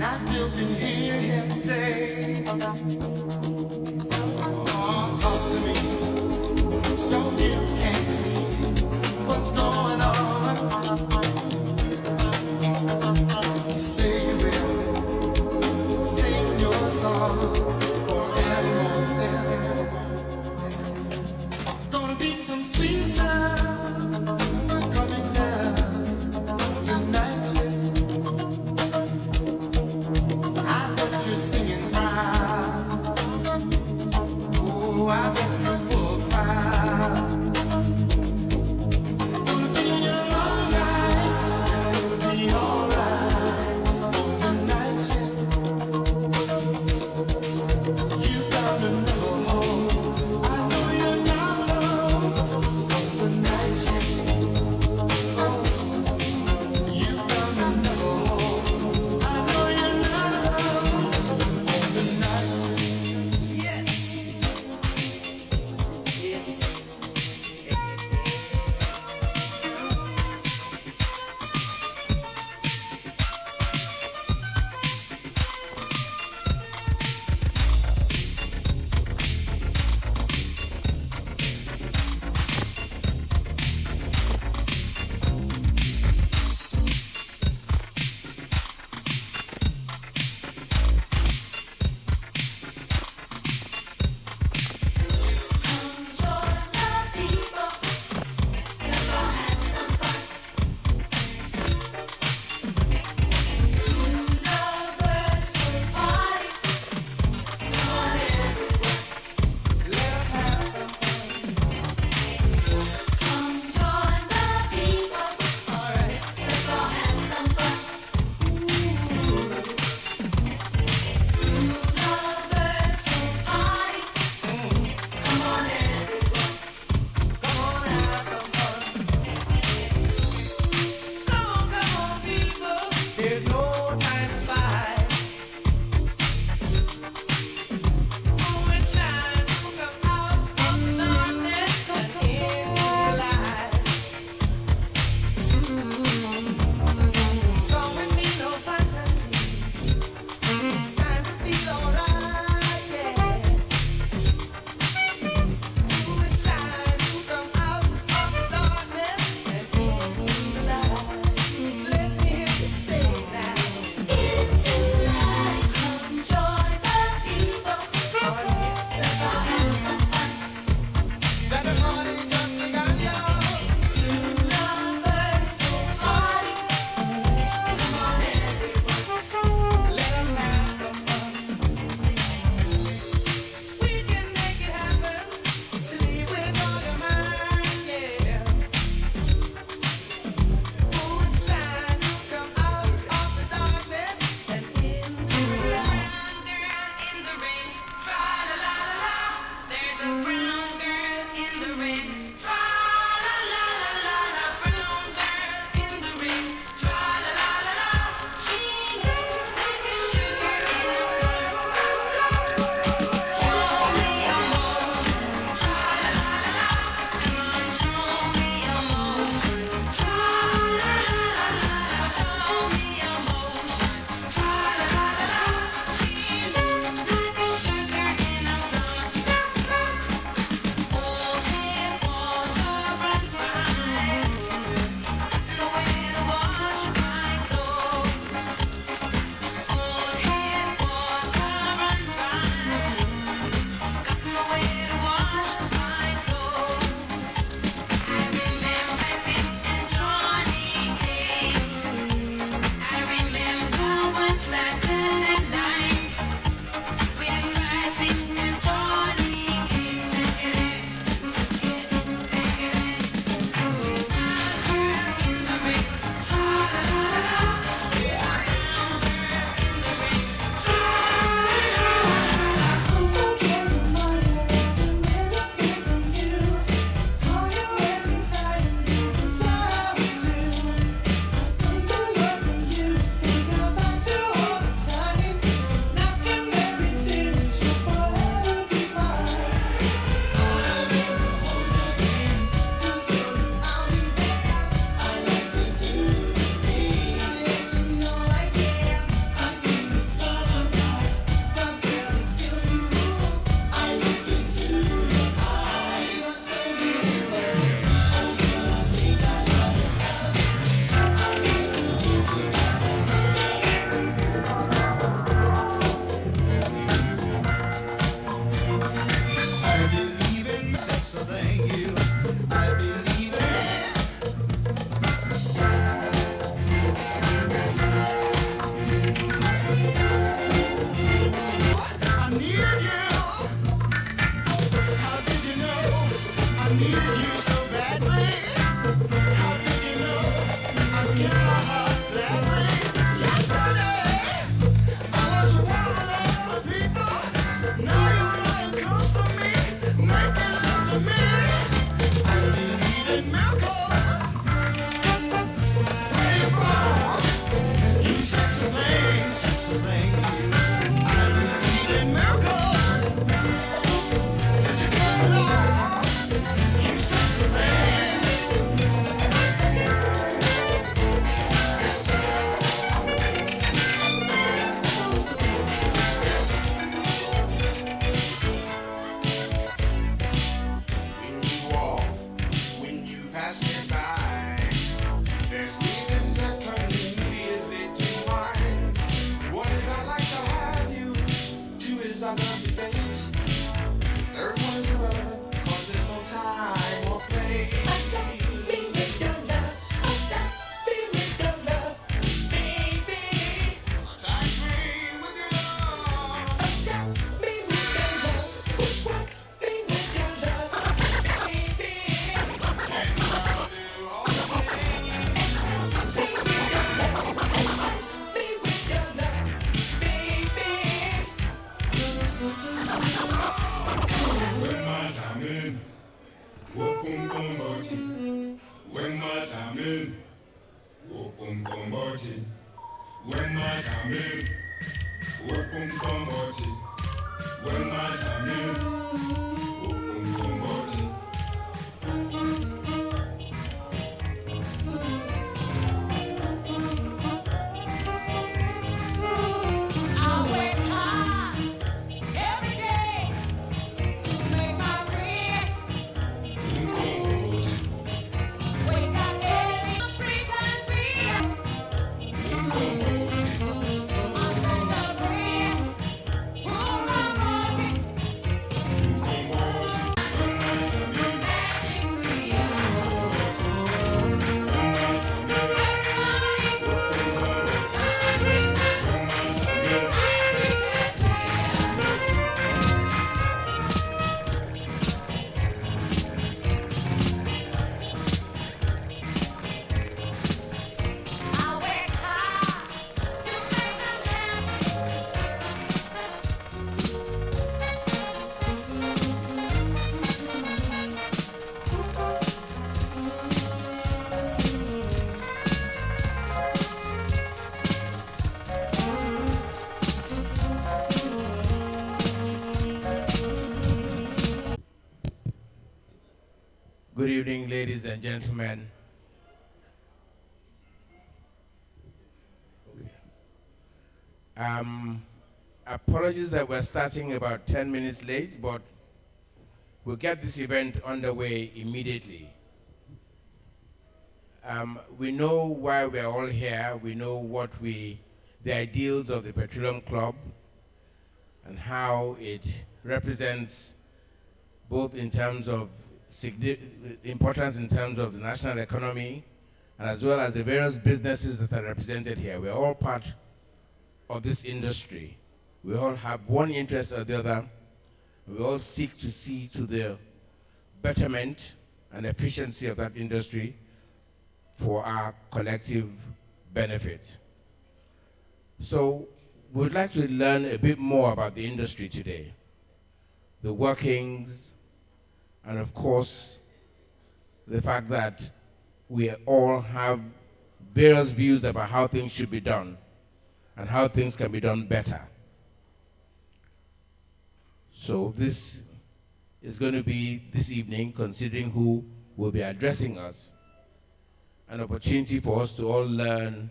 I still can hear him say, oh, talk to me, so you can see what's going on. Say you will sing your songs forever and ever. Gonna be some sweet sounds coming down the night shift. I bet you're singing proud. Oh, I bet you're full proud. Gonna be alright. It's gonna be alright on the night shift. a thing. I believe in miracles. Since you came along, you sense a thing. When you walk, when you pass me by, there's reasons that come immediately to mind. One is I'd like to have you. Two is I love your face. Third one is irrelevant, 'cause there's no time or place. Attack me with your love. Attack me with your love, baby. Attack me with your love. Attack me with your love. Bushwhack me with your love, baby. And I'll do all the things. Attack me with your love. Attack me with your love, baby. When my time in, whoopum kumboti. When my time in, whoopum kumboti. When my time in, whoopum kumboti. When my time in, whoopum kumboti. I work hard every day to make my bread. Kumboti. Wake up early, I'm free can be my special bread. Rule my body, Kumboti. When my time in, magic bread. I work hard to make them happy. Good evening, ladies and gentlemen. Apologies that we're starting about 10 minutes late, but we'll get this event underway immediately. We know why we're all here. We know what the ideals of the Petroleum Club and how it represents both in terms of importance in terms of the national economy, and as well as the various businesses that are represented here. We're all part of this industry. We all have one interest or the other. We all seek to see to the betterment and efficiency of that industry for our collective benefit. So we'd like to learn a bit more about the industry today, the workings, and of course, the fact that we all have various views about how things should be done and how things can be done better. So this is going to be, this evening, considering who will be addressing us, an opportunity for us to all learn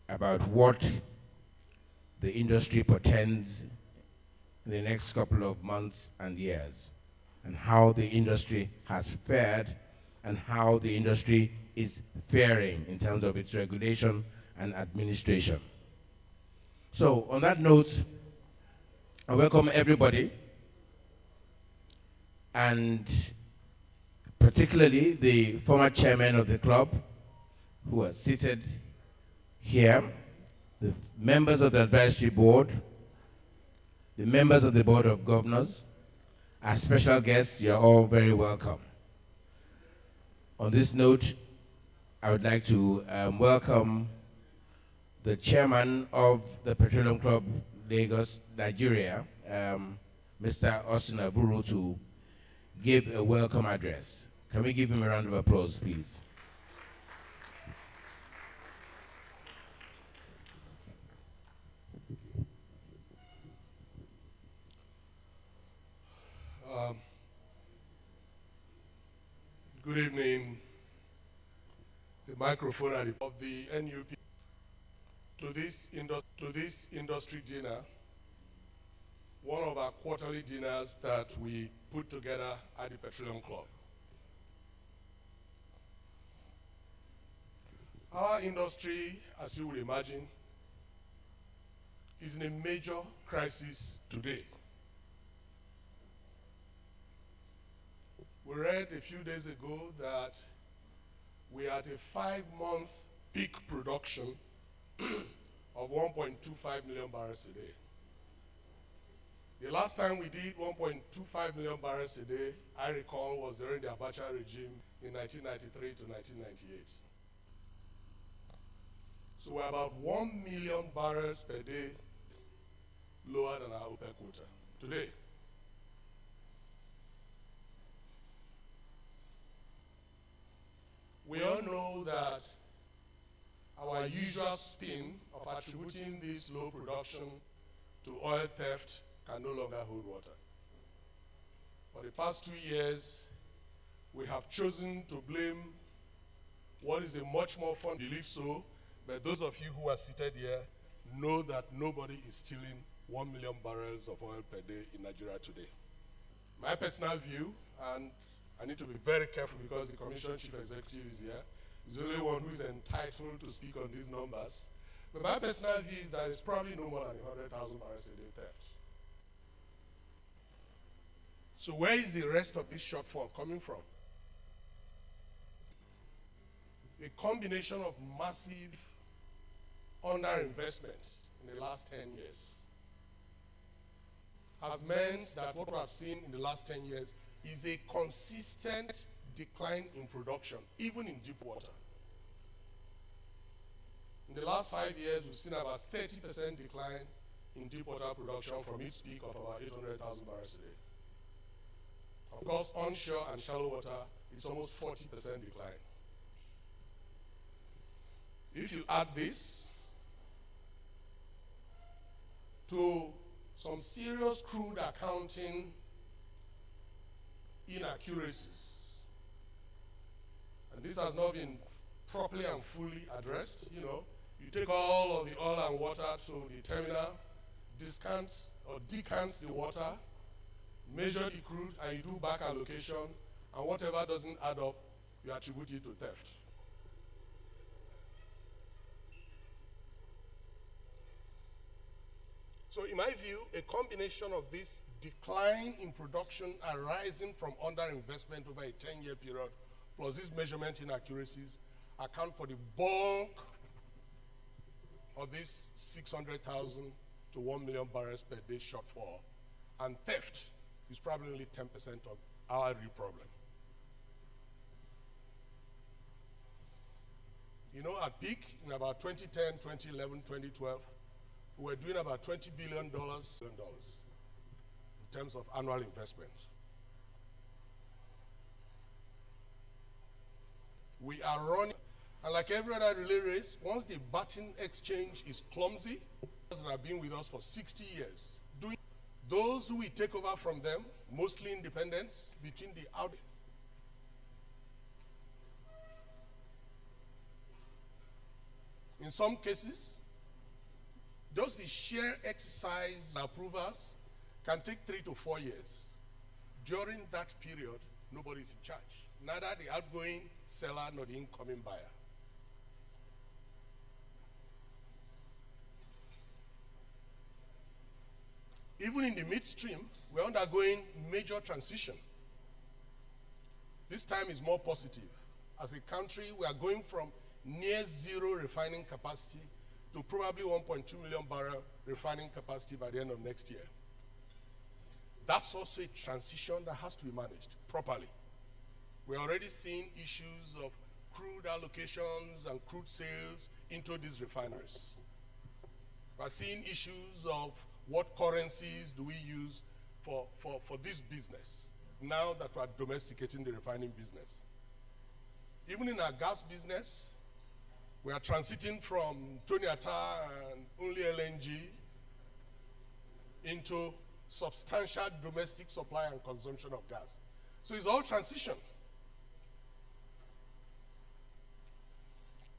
about what the industry portends in the next couple of months and years, and how the industry has fared and how the industry is faring in terms of its regulation and administration. So on that note, I welcome everybody, and particularly the former chairman of the club who are seated here, the members of the advisory board, the members of the Board of Governors, our special guests, you're all very welcome. On this note, I would like to welcome the chairman of the Petroleum Club Lagos, Nigeria, Mr. Austin Aburu, to give a welcome address. Can we give him a round of applause, please? microphone at the of the NUP to this industry dinner, one of our quarterly dinners that we put together at the Petroleum Club. Our industry, as you would imagine, is in a major crisis today. We read a few days ago that we are at a 5-month peak production of 1.25 million barrels a day. The last time we did 1.25 million barrels a day, I recall, was during the Abacha regime in 1993 to 1998. So we're about 1 million barrels per day lower than our OPEC quota today. We all know that our usual spin of attributing this low production to oil theft can no longer hold water. For the past 2 years, we have chosen to blame what is a much more fun belief so, but those of you who are seated here know that nobody is stealing 1 million barrels of oil per day in Nigeria today. My personal view, and I need to be very careful because the Commission Chief Executive is here, is the only one who is entitled to speak on these numbers. But my personal view is that it's probably no more than 100,000 barrels a day theft. So where is the rest of this shortfall coming from? A combination of massive underinvestment in the last 10 years has meant that what we have seen in the last 10 years is a consistent decline in production, even in deep water. In the last 5 years, we've seen about 30% decline in deep water production from its peak of about 800,000 barrels a day. Of course, onshore and shallow water, it's almost 40% decline. If you add this to some serious crude accounting inaccuracies, and this has not been properly and fully addressed. You know, you take all of the oil and water to the terminal, decant the water, measure the crude, and you do back allocation, and whatever doesn't add up, you attribute it to theft. So in my view, a combination of this decline in production arising from underinvestment over a 10-year period, plus these measurement inaccuracies, account for the bulk of this 600,000 to 1 million barrels per day shortfall. And theft is probably only 10% of our real problem. You know, at peak, in about 2010, 2011, 2012, we were doing about $20 billion in terms of annual investment. We are running, and like every other relay race, once the baton exchange is clumsy, that have been with us for 60 years, those who we take over from them, mostly independents, between the out. In some cases, just the sheer exercise and approvals can take 3 to 4 years. During that period, nobody is in charge. Neither the outgoing seller nor the incoming buyer. Even in the midstream, we're undergoing major transition. This time is more positive. As a country, we are going from near zero refining capacity to probably 1.2 million barrel refining capacity by the end of next year. That's also a transition that has to be managed properly. We're already seeing issues of crude allocations and crude sales into these refineries. We're seeing issues of what currencies do we use for this business now that we're domesticating the refining business. Even in our gas business, we are transiting from Tonyata and only LNG into substantial domestic supply and consumption of gas. So it's all transition.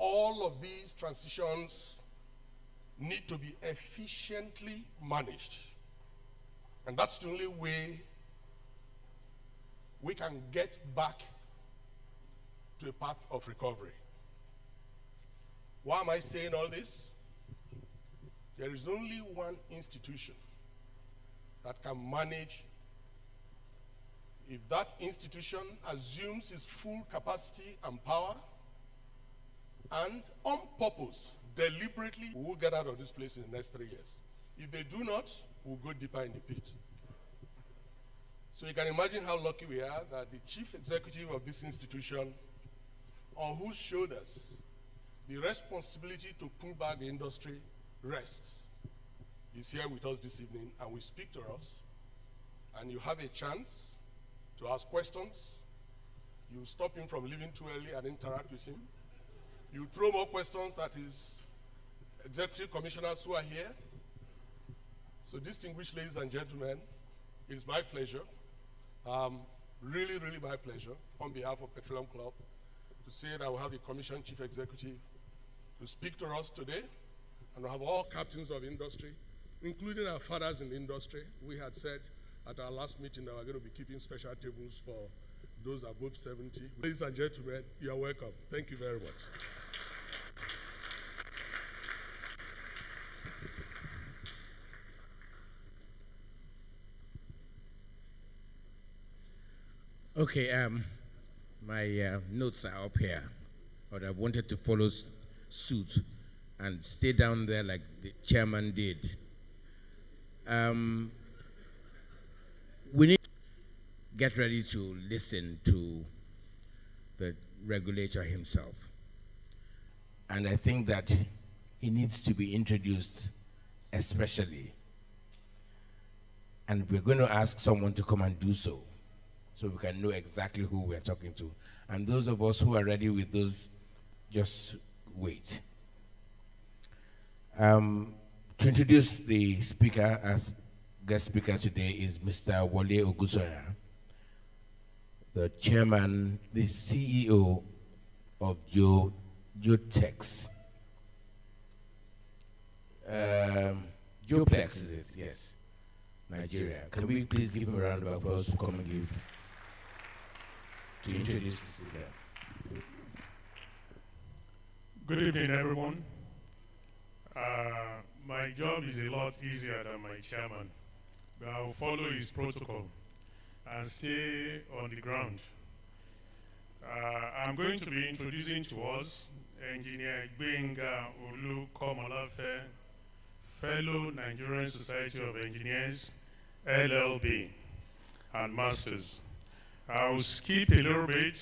all of these transitions need to be efficiently managed. And that's the only way we can get back to a path of recovery. Why am I saying all this? There is only one institution that can manage. If that institution assumes its full capacity and power, and on purpose, deliberately, we will get out of this place in the next 3 years. If they do not, we'll go deeper in the pit. So you can imagine how lucky we are that the chief executive of this institution, on whose shoulders the responsibility to pull back the industry rests, is here with us this evening and will speak to us. And you have a chance to ask questions. You stop him from leaving too early and interact with him. You throw more questions, that is, executive commissioners who are here. So distinguished ladies and gentlemen, it is my pleasure, really, really my pleasure, on behalf of Petroleum Club, to say that we have the Commission Chief Executive to speak to us today, and we have all captains of industry, including our fathers in the industry. We had said at our last meeting that we're going to be keeping special tables for those above 70. Ladies and gentlemen, you are welcome. Thank you very much. Okay, my notes are up here, but I wanted to follow suit and stay down there like the chairman did. We need to get ready to listen to the regulator himself. And I think that he needs to be introduced especially. And we're going to ask someone to come and do so we can know exactly who we're talking to. And those of us who are ready with those, just wait. To introduce the speaker as guest speaker today is Mr. Wale Ogusoya, the chairman, the CEO of Geotex. Geoplex is it? Yes. Nigeria. Can we please give him a round of applause to come and give, to introduce the speaker? Good evening, everyone. My job is a lot easier than my chairman, but I will follow his protocol and stay on the ground. I'm going to be introducing to us Engineer Gbenga Olu-Komolafe, Fellow Nigerian Society of Engineers, LLB, and Masters. I will skip a little bit,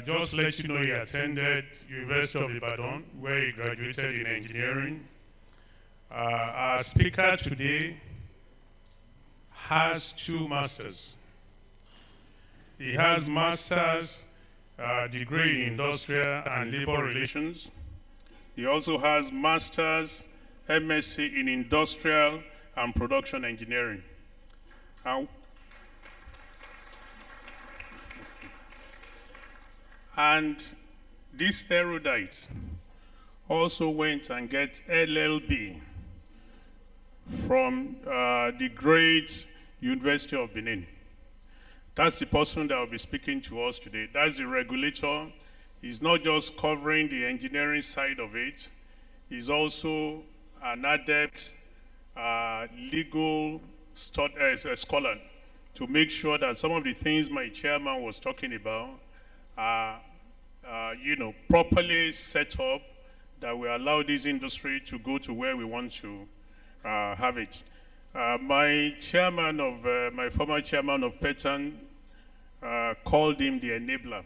just let you know he attended University of Ibadan, where he graduated in engineering. Our speaker today has 2 masters. He has master's degree in industrial and labor relations. He also has master's MSc in industrial and production engineering. And this erudite also went and get LLB from the great University of Benin. That's the person that will be speaking to us today. That's the regulator. He's not just covering the engineering side of it. He's also an adept legal scholar to make sure that some of the things my chairman was talking about are properly set up, that we allow this industry to go to where we want to have it. My former chairman of PETROLEUM called him the enabler.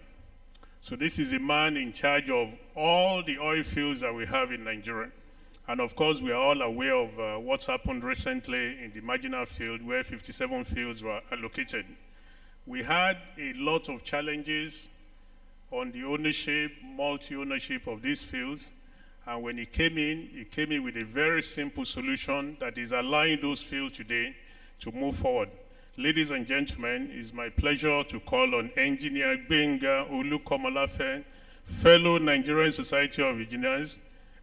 So this is a man in charge of all the oil fields that we have in Nigeria. And of course, we are all aware of what's happened recently in the marginal field where 57 fields were allocated. We had a lot of challenges on the ownership, multi-ownership of these fields. And when he came in with a very simple solution that is allowing those fields today to move forward. Ladies and gentlemen, it's my pleasure to call on Engineer Gbenga Olu-Komolafe fellow Nigerian Society of Engineers,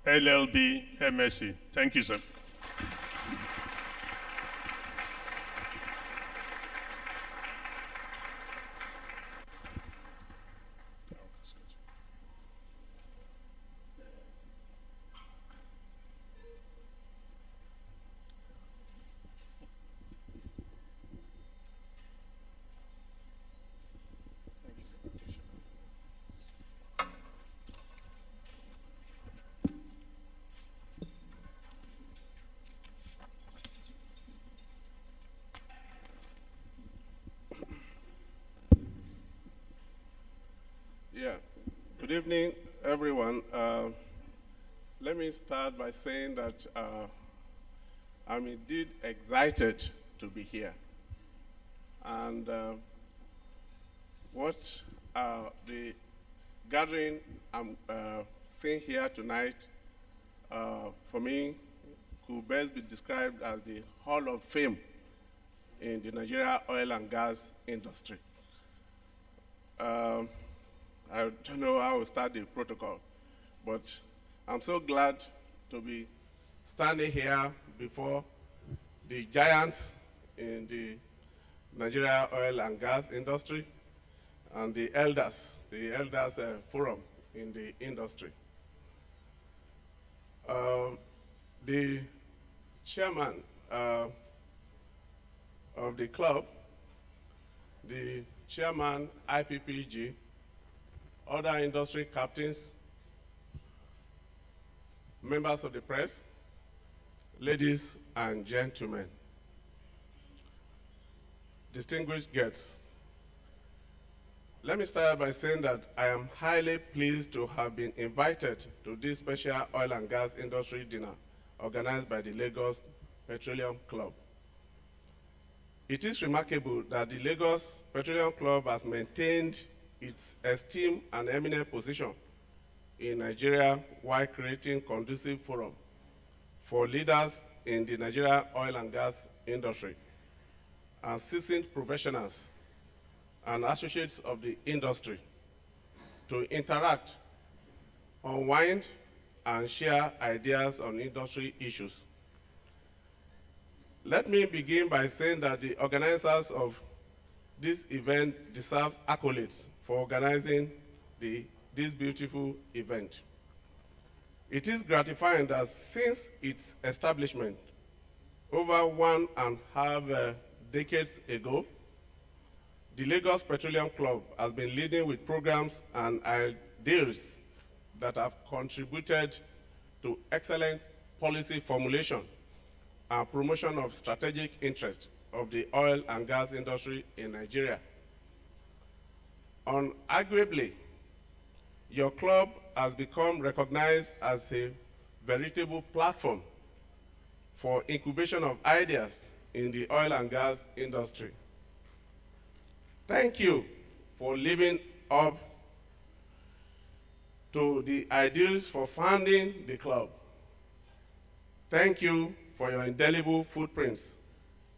LLB, MSc. Thank you, sir. Yeah. Good evening, everyone. Let me start by saying that I'm indeed excited to be here. And what the gathering I'm seeing here tonight, for me, could best be described as the Hall of Fame in the Nigeria oil and gas industry. I don't know how to start the protocol, but I'm so glad to be standing here before the giants in the Nigeria oil and gas industry and the elders forum in the industry. The chairman of the club, the chairman IPPG, other industry captains, members of the press, ladies and gentlemen, distinguished guests. Let me start by saying that I am highly pleased to have been invited to this special oil and gas industry dinner organized by the Lagos Petroleum Club. It is remarkable that the Lagos Petroleum Club has maintained its esteemed and eminent position in Nigeria while creating conducive forum for leaders in the Nigeria oil and gas industry and seasoned professionals and associates of the industry to interact, unwind, and share ideas on industry issues. Let me begin by saying that the organizers of this event deserve accolades for organizing this beautiful event. It is gratifying that since its establishment over 1.5 decades ago, the Lagos Petroleum Club has been leading with programs and ideas that have contributed to excellent policy formulation and promotion of strategic interest of the oil and gas industry in Nigeria. Unarguably, your club has become recognized as a veritable platform for incubation of ideas in the oil and gas industry. Thank you for living up to the ideals for founding the club. Thank you for your indelible footprints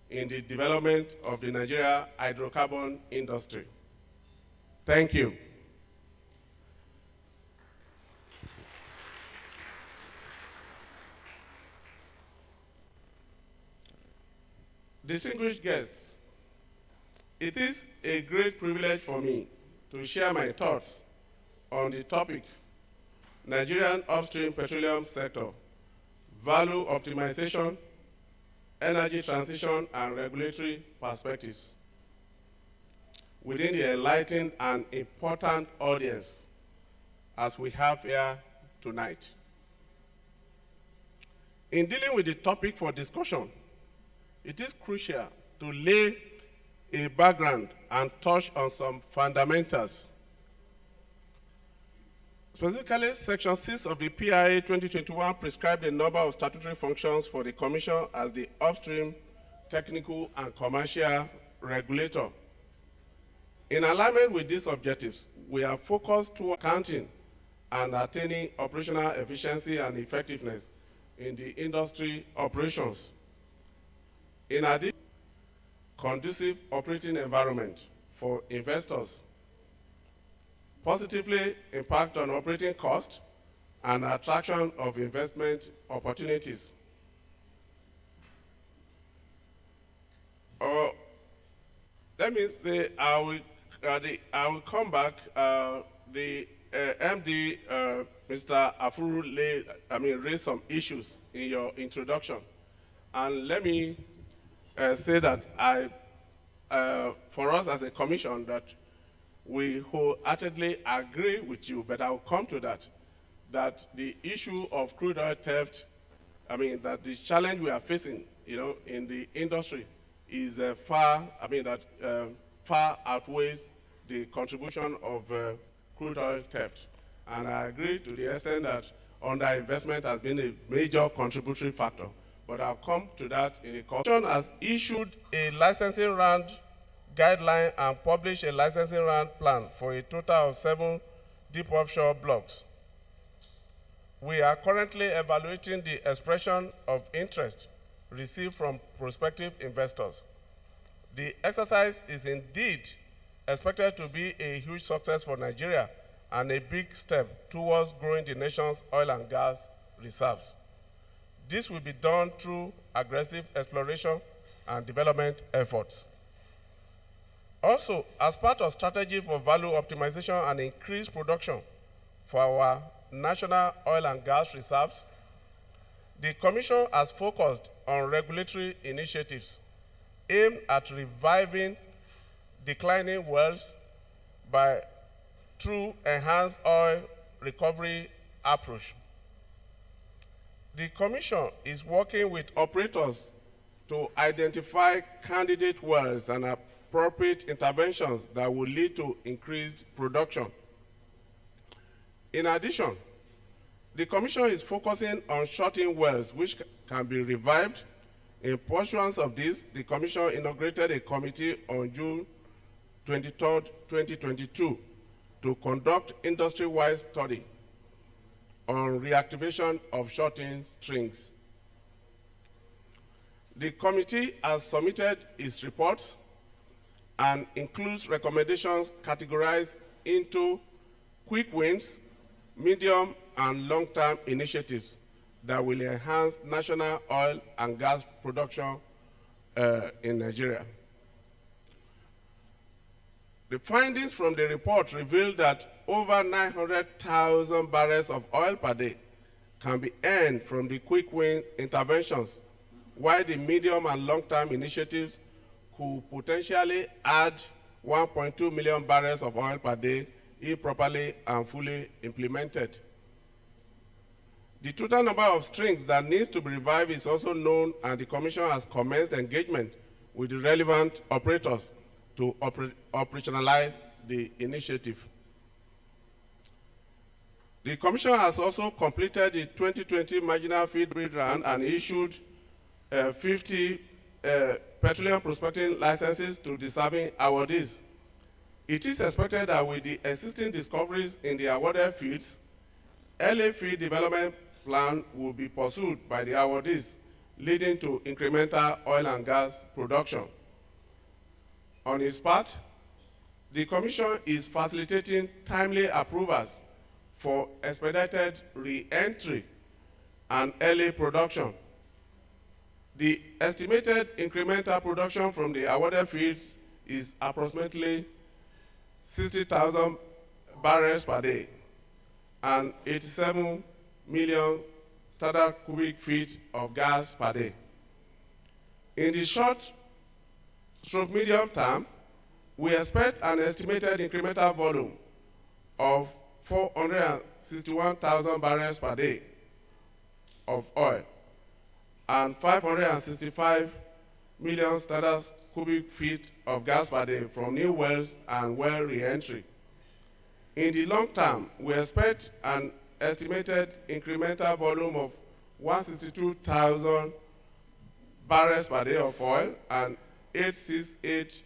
in the development of the Nigeria hydrocarbon industry. Thank you. Distinguished guests, it is a great privilege for me to share my thoughts on the topic, Nigerian upstream petroleum sector, value optimization, energy transition, and regulatory perspectives within the enlightened and important audience as we have here tonight. In dealing with the topic for discussion, it is crucial to lay a background and touch on some fundamentals. Specifically, Section 6 of the PIA 2021 prescribed a number of statutory functions for the Commission as the upstream technical and commercial regulator. In alignment with these objectives, we are focused to accounting and attaining operational efficiency and effectiveness in the industry operations. In addition, conducive operating environment for investors, positively impact on operating costs and attraction of investment opportunities. Let me say, I will come back. The MD, Mr. Afuru, raised some issues in your introduction. And let me say that for us as a commission, that we wholeheartedly agree with you, but I will come to that the issue of crude oil theft, that the challenge we are facing, in the industry is far outweighs the contribution of crude oil theft. And I agree to the extent that underinvestment has been a major contributory factor. But I'll come to that in a comment. The Commission has issued a licensing round guideline and published a licensing round plan for a total of 7 deep offshore blocks. We are currently evaluating the expression of interest received from prospective investors. The exercise is indeed expected to be a huge success for Nigeria and a big step towards growing the nation's oil and gas reserves. This will be done through aggressive exploration and development efforts. Also, as part of strategy for value optimization and increased production for our national oil and gas reserves, the Commission has focused on regulatory initiatives aimed at reviving declining wells through enhanced oil recovery approach. The Commission is working with operators to identify candidate wells and appropriate interventions that will lead to increased production. In addition, the Commission is focusing on shut-in wells which can be revived. In pursuance of this, the Commission inaugurated a committee on June 23, 2022 to conduct industry-wide study on reactivation of shut-in strings. The committee has submitted its reports and includes recommendations categorized into quick wins, medium and long-term initiatives that will enhance national oil and gas production in Nigeria. The findings from the report reveal that over 900,000 barrels of oil per day can be earned from the quick win interventions, while the medium and long-term initiatives could potentially add 1.2 million barrels of oil per day if properly and fully implemented. The total number of strings that needs to be revived is also known, and the Commission has commenced engagement with the relevant operators to operationalize the initiative. The Commission has also completed the 2020 marginal feed bid round and issued 50 petroleum prospecting licenses to deserving awardees. It is expected that with the existing discoveries in the awarded fields, LA field development plan will be pursued by the awardees, leading to incremental oil and gas production. On its part, the Commission is facilitating timely approvals for expedited re-entry and early production. The estimated incremental production from the awarded fields is approximately 60,000 barrels per day and 87 million standard cubic feet of gas per day. In the short stroke medium term, we expect an estimated incremental volume of 461,000 barrels per day of oil and 565 million standard cubic feet of gas per day from new wells and well re-entry. In the long term, we expect an estimated incremental volume of 162,000 barrels per day of oil and 868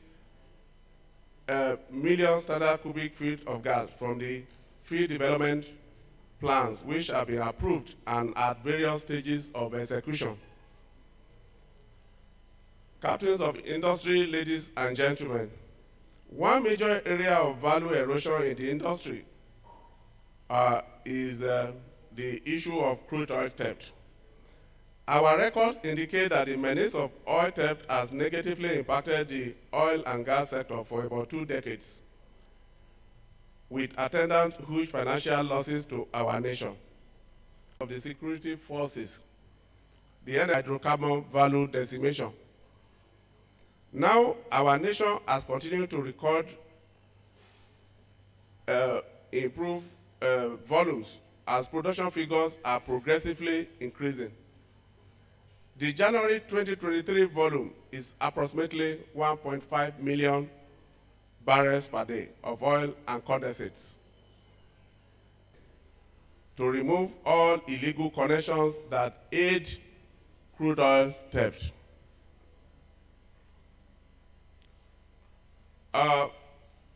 million standard cubic feet of gas from the field development plans, which have been approved and at various stages of execution. Captains of industry, ladies and gentlemen, One major area of value erosion in the industry is the issue of crude oil theft. Our records indicate that the menace of oil theft has negatively impacted the oil and gas sector for about 2 decades, with attendant huge financial losses to our nation. Of the security forces, the end hydrocarbon value decimation. Now, our nation has continued to record improved volumes as production figures are progressively increasing. The January 2023 volume is approximately 1.5 million barrels per day of oil and condensates. To remove all illegal connections that aid crude oil theft.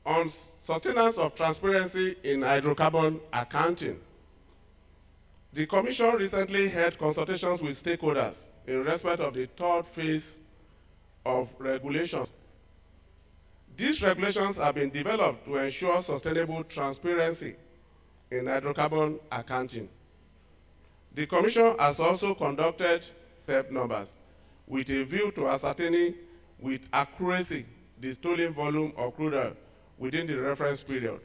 On sustenance of transparency in hydrocarbon accounting, the Commission recently held consultations with stakeholders in respect of the third phase of regulations. These regulations have been developed to ensure sustainable transparency in hydrocarbon accounting. The Commission has also conducted theft numbers with a view to ascertaining with accuracy the stolen volume of crude oil within the reference period.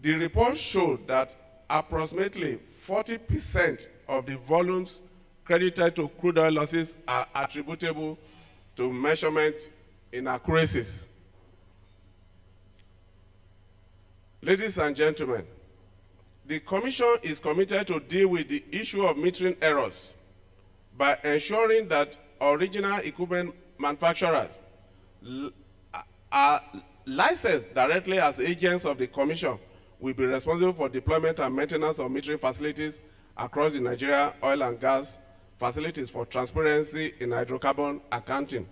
The report showed that approximately 40% of the volumes credited to crude oil losses are attributable to measurement inaccuracies. Ladies and gentlemen, the Commission is committed to deal with the issue of metering errors by ensuring that original equipment manufacturers are licensed directly as agents of the Commission will be responsible for deployment and maintenance of metering facilities across the Nigeria oil and gas facilities for transparency in hydrocarbon accounting.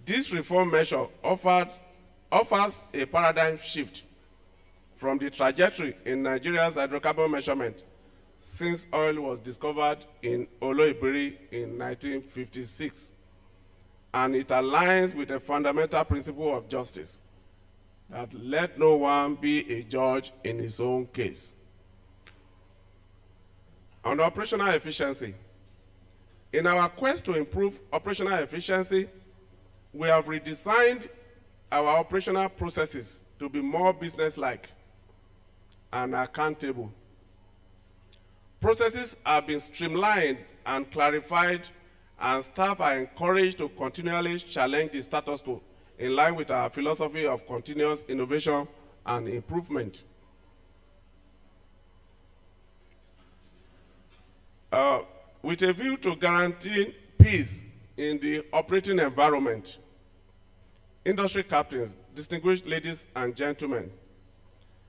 This reform measure offers a paradigm shift from the trajectory in Nigeria's hydrocarbon measurement since oil was discovered in Oloibiri in 1956. And it aligns with a fundamental principle of justice, that let no one be a judge in his own case. On operational efficiency, in our quest to improve operational efficiency, we have redesigned our operational processes to be more business-like and accountable. Processes have been streamlined and clarified, and staff are encouraged to continually challenge the status quo in line with our philosophy of continuous innovation and improvement. With a view to guaranteeing peace in the operating environment, industry captains, distinguished ladies and gentlemen,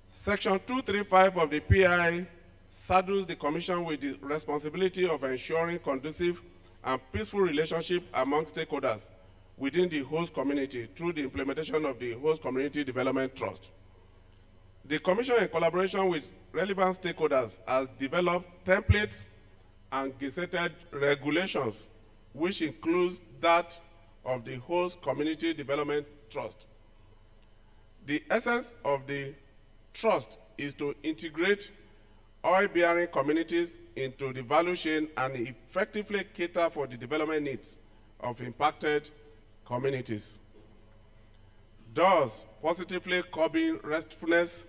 Section 235 of the PI saddles the Commission with the responsibility of ensuring conducive and peaceful relationship among stakeholders within the host community through the implementation of the Host Community Development Trust. The Commission, in collaboration with relevant stakeholders, has developed templates and gazetted regulations, which includes that of the Host Community Development Trust. The essence of the trust is to integrate oil-bearing communities into the value chain and effectively cater for the development needs of impacted communities, thus positively curbing restfulness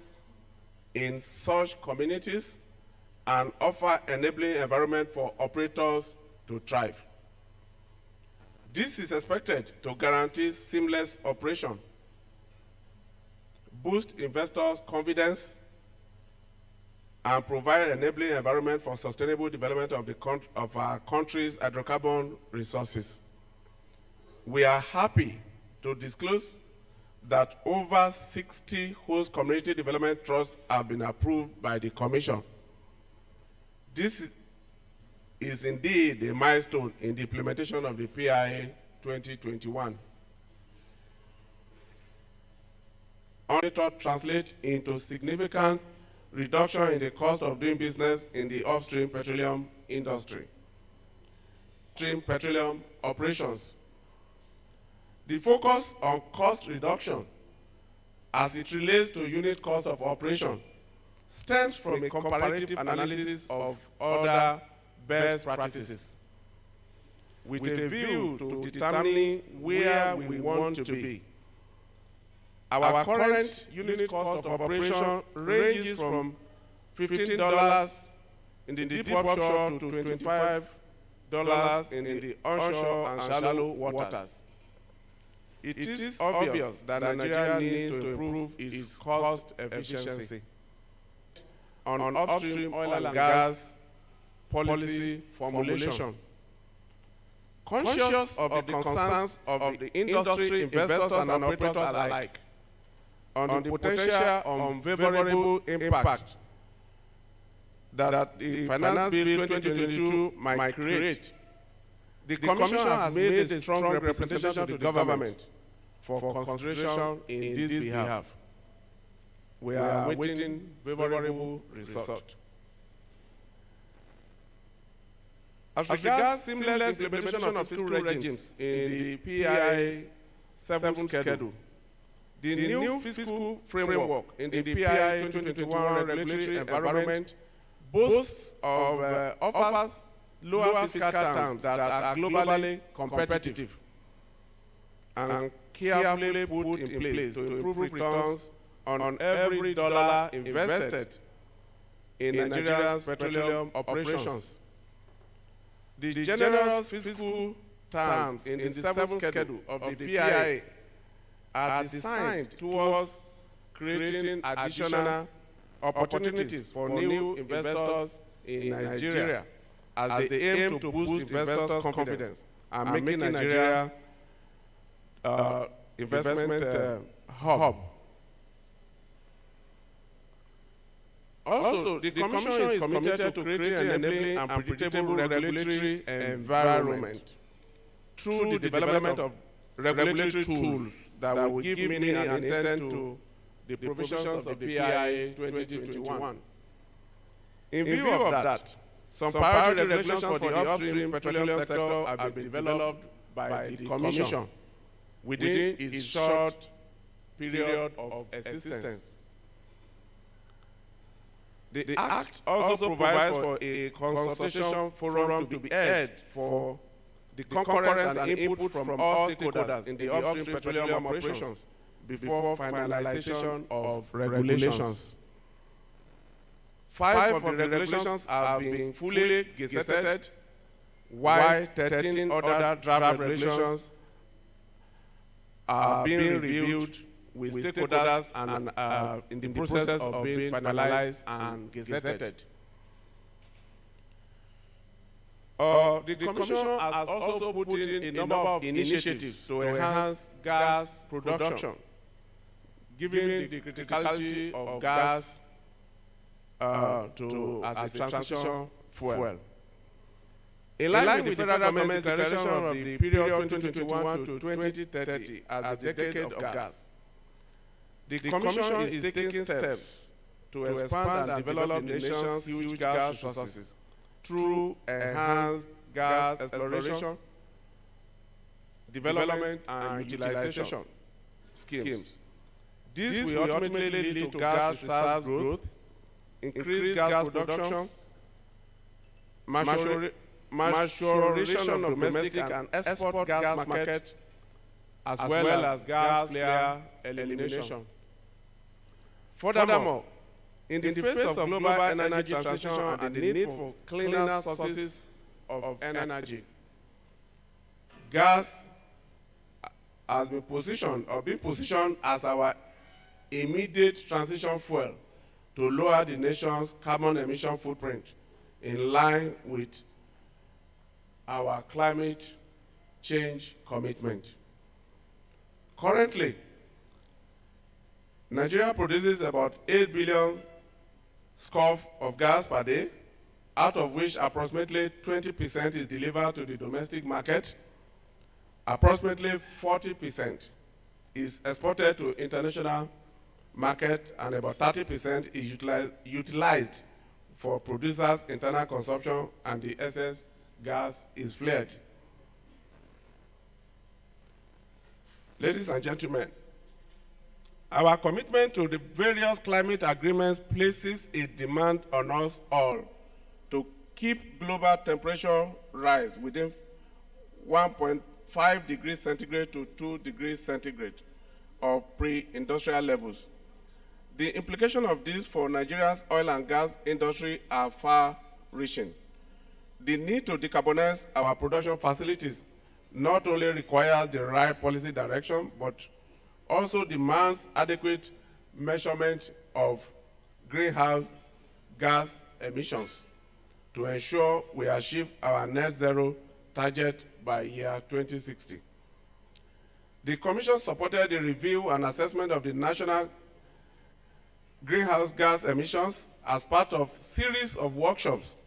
in such communities and offer enabling environment for operators to thrive. This is expected to guarantee seamless operation, boost investors' confidence, and provide enabling environment for sustainable development of our country's hydrocarbon resources. We are happy to disclose that over 60 host community development trusts have been approved by the Commission. This is indeed a milestone in the implementation of the PIA 2021. Monitor translate into significant reduction in the cost of doing business in the upstream petroleum industry. Upstream petroleum operations. The focus on cost reduction as it relates to unit cost of operation stems from a comparative analysis of other best practices with a view to determining where we want to be. Our current unit cost of operation ranges from $15 in the deep offshore to $25 in the onshore and shallow waters. It is obvious that Nigeria needs to improve its cost efficiency on upstream oil and gas policy formulation. Conscious of the concerns of the industry, investors, and operators alike on the potential unfavorable impact that the Finance Bill 2022 might create, the Commission has made a strong representation to the government for consideration in this behalf. We are awaiting favorable result. As regards seamless implementation of fiscal regimes in the PI 7 schedule, the new fiscal framework in the PI 2021 regulatory environment boasts of offers lower fiscal terms that are globally competitive and carefully put in place to improve returns on every dollar invested in Nigeria's petroleum operations. The generous fiscal terms in the 7th schedule of the PIA are designed towards creating additional opportunities for new investors in Nigeria as they aim to boost investors' confidence and making Nigeria investment hub. Also, the Commission is committed to creating an enabling and predictable regulatory environment through the development of regulatory tools that will give meaning and intent to the provisions of the PIA 2021. In view of that, some priority regulations for the upstream petroleum sector have been developed by the Commission within its short period of existence. The Act also provides for a consultation forum to be held for the concurrence and input from all stakeholders in the upstream petroleum operations before finalization of regulations. 5 of the regulations have been fully gazetted, while 13 other draft regulations are being reviewed with stakeholders and in the process of being finalized and gazetted. The Commission has also put in a number of initiatives to enhance gas production, given the criticality of gas as a transition fuel. In line with the federal government's declaration of the period 2021 to 2030 as the decade of gas, the Commission is taking steps to expand and develop the nation's huge gas resources through enhanced gas exploration, development, and utilization schemes. This will ultimately lead to gas reserves growth, increased gas production, maturation of domestic and export gas market, as well as gas player elimination. Furthermore, in the face of global energy transition and the need for cleaner sources of energy, gas has been positioned as our immediate transition fuel to lower the nation's carbon emission footprint in line with our climate change commitment. Currently, Nigeria produces about 8 billion scf of gas per day, out of which approximately 20% is delivered to the domestic market. Approximately 40% is exported to international market, and about 30% is utilized for producers' internal consumption, and the excess gas is flared. Ladies and gentlemen, our commitment to the various climate agreements places a demand on us all to keep global temperature rise within 1.5 degrees centigrade to 2 degrees centigrade of pre-industrial levels. The implications of this for Nigeria's oil and gas industry are far-reaching. The need to decarbonize our production facilities not only requires the right policy direction, but also demands adequate measurement of greenhouse gas emissions to ensure we achieve our net zero target by year 2060. The Commission supported the review and assessment of the national greenhouse gas emissions as part of a series of workshops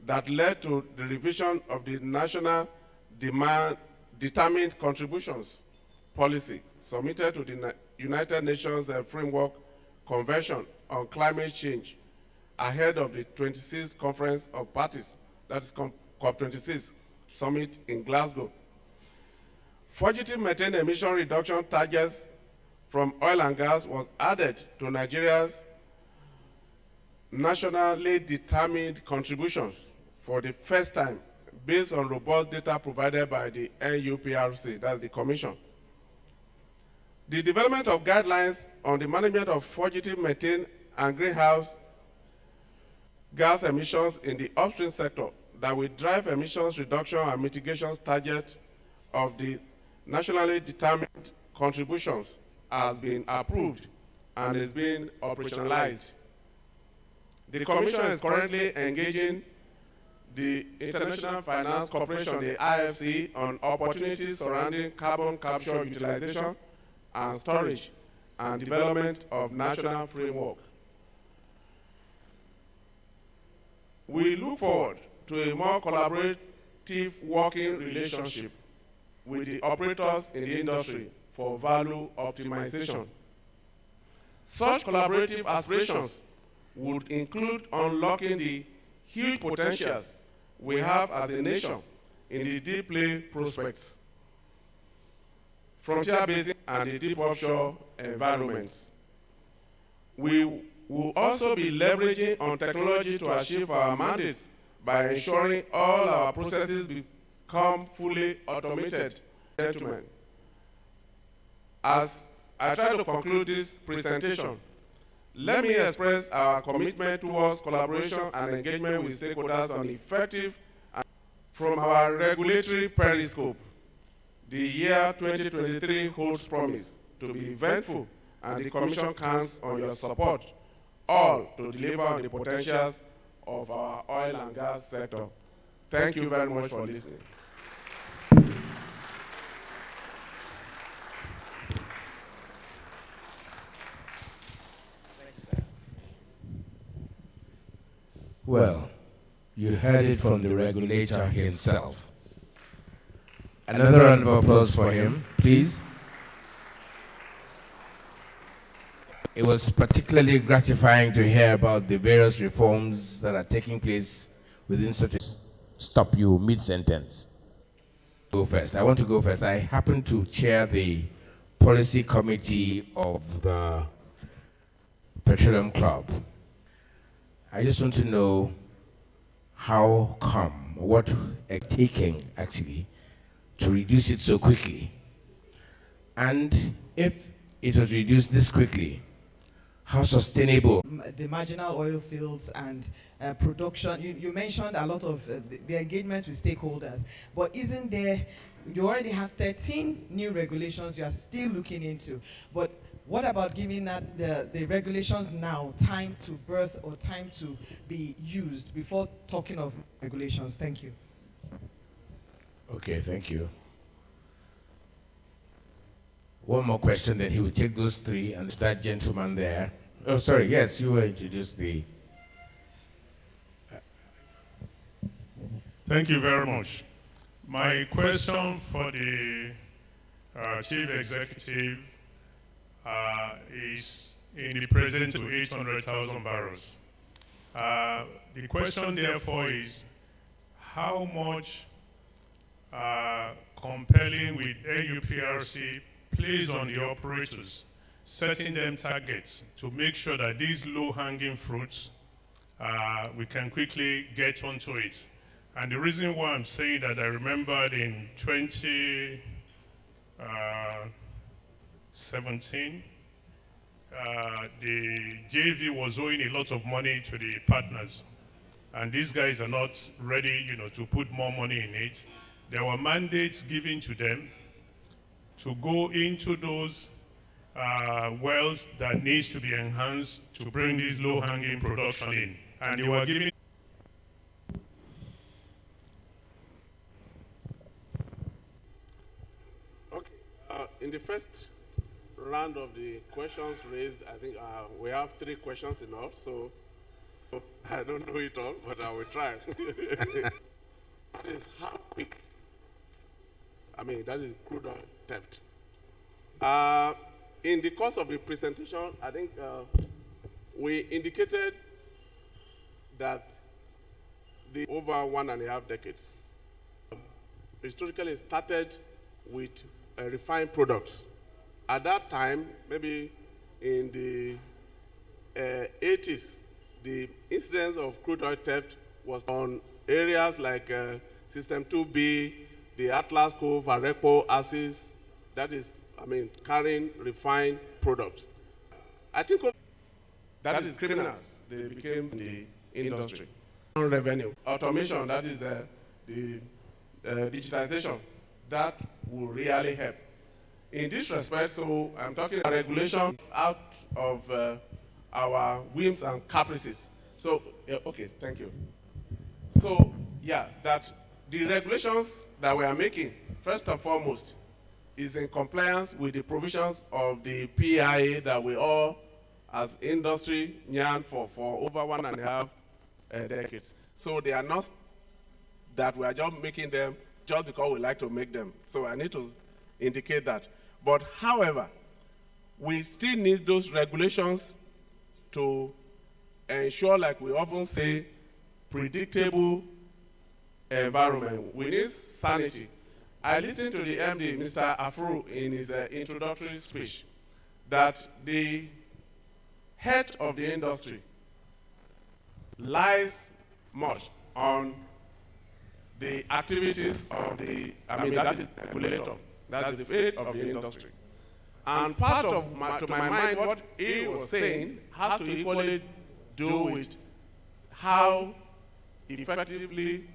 that led to the revision of the national determined contributions policy submitted to the United Nations Framework Convention on Climate Change ahead of the 26th Conference of Parties, that is COP26 summit in Glasgow. Fugitive methane emission reduction targets from oil and gas was added to Nigeria's nationally determined contributions for the first time based on robust data provided by the UPSTREAM, that's the Commission. The development of guidelines on the management of fugitive methane and greenhouse gas emissions in the upstream sector that will drive emissions reduction and mitigation target of the nationally determined contributions has been approved and is being operationalized. The Commission is currently engaging the International Finance Corporation, the IFC, on opportunities surrounding carbon capture utilization and storage and development of national framework. We look forward to a more collaborative working relationship with the operators in the industry for value optimization. Such collaborative aspirations would include unlocking the huge potentials we have as a nation in the deep play prospects, frontier basin, and the deep offshore environments. We will also be leveraging on technology to achieve our mandates by ensuring all our processes become fully automated. Gentlemen, as I try to conclude this presentation, let me express our commitment towards collaboration and engagement with stakeholders on effective and from our regulatory periscope. The year 2023 holds promise to be eventful, and the Commission counts on your support, all to deliver on the potentials of our oil and gas sector. Thank you very much for listening. Well, you heard it from the regulator himself. Another round of applause for him, please. It was particularly gratifying to hear about the various reforms that are taking place within such a stop you mid-sentence. Go first. I want to go first. I happen to chair the policy committee of the Petroleum Club. I just want to know how come, what is taking actually to reduce it so quickly? And if it was reduced this quickly, how sustainable? The marginal oil fields and production, you mentioned a lot of the engagement with stakeholders, but isn't there, you already have 13 new regulations you are still looking into, but what about giving that the regulations now time to birth or time to be used before talking of regulations? Thank you. Okay, thank you. One more question, then he will take those three, and that gentleman there. Oh, sorry, yes, you will introduce the... Thank you very much. My question for the Chief Executive is in the present to 800,000 barrels. The question therefore is, how much compelling will AUPRC placed on the operators, setting them targets to make sure that these low-hanging fruits, we can quickly get onto it. And the reason why I'm saying that, I remembered in 2017, the JV was owing a lot of money to the partners. And these guys are not ready, to put more money in it. There were mandates given to them to go into those wells that needs to be enhanced to bring this low-hanging production in. And they were giving. Okay. In the first round of the questions raised, I think we have 3 questions enough, so I don't know it all, but I will try. That is how quick. That is crude oil theft. In the course of the presentation, I think we indicated that the over 1.5 decades historically started with refined products. At that time, maybe in the 80s, the incidence of crude oil theft was on areas like System 2B, the Atlas Cove, Arepo, Axis, that is, carrying refined products. I think that is criminals. They became the industry. Revenue, automation, that is the digitization, that will really help. In this respect, so I'm talking about regulation out of our whims and caprices. So, okay, thank you. So, that the regulations that we are making, first and foremost, is in compliance with the provisions of the PIA that we all, as industry, yearn for over 1.5 decades. So they are not that we are just making them just because we like to make them. So I need to indicate that. But however, we still need those regulations to ensure, like we often say, predictable environment. We need sanity. I listened to the MD, Mr. Afro, in his introductory speech, that the head of the industry lies much on the activities of the, that is the regulator. That's the fate of the industry. And part of, to my mind, what he was saying has to equally do with how effectively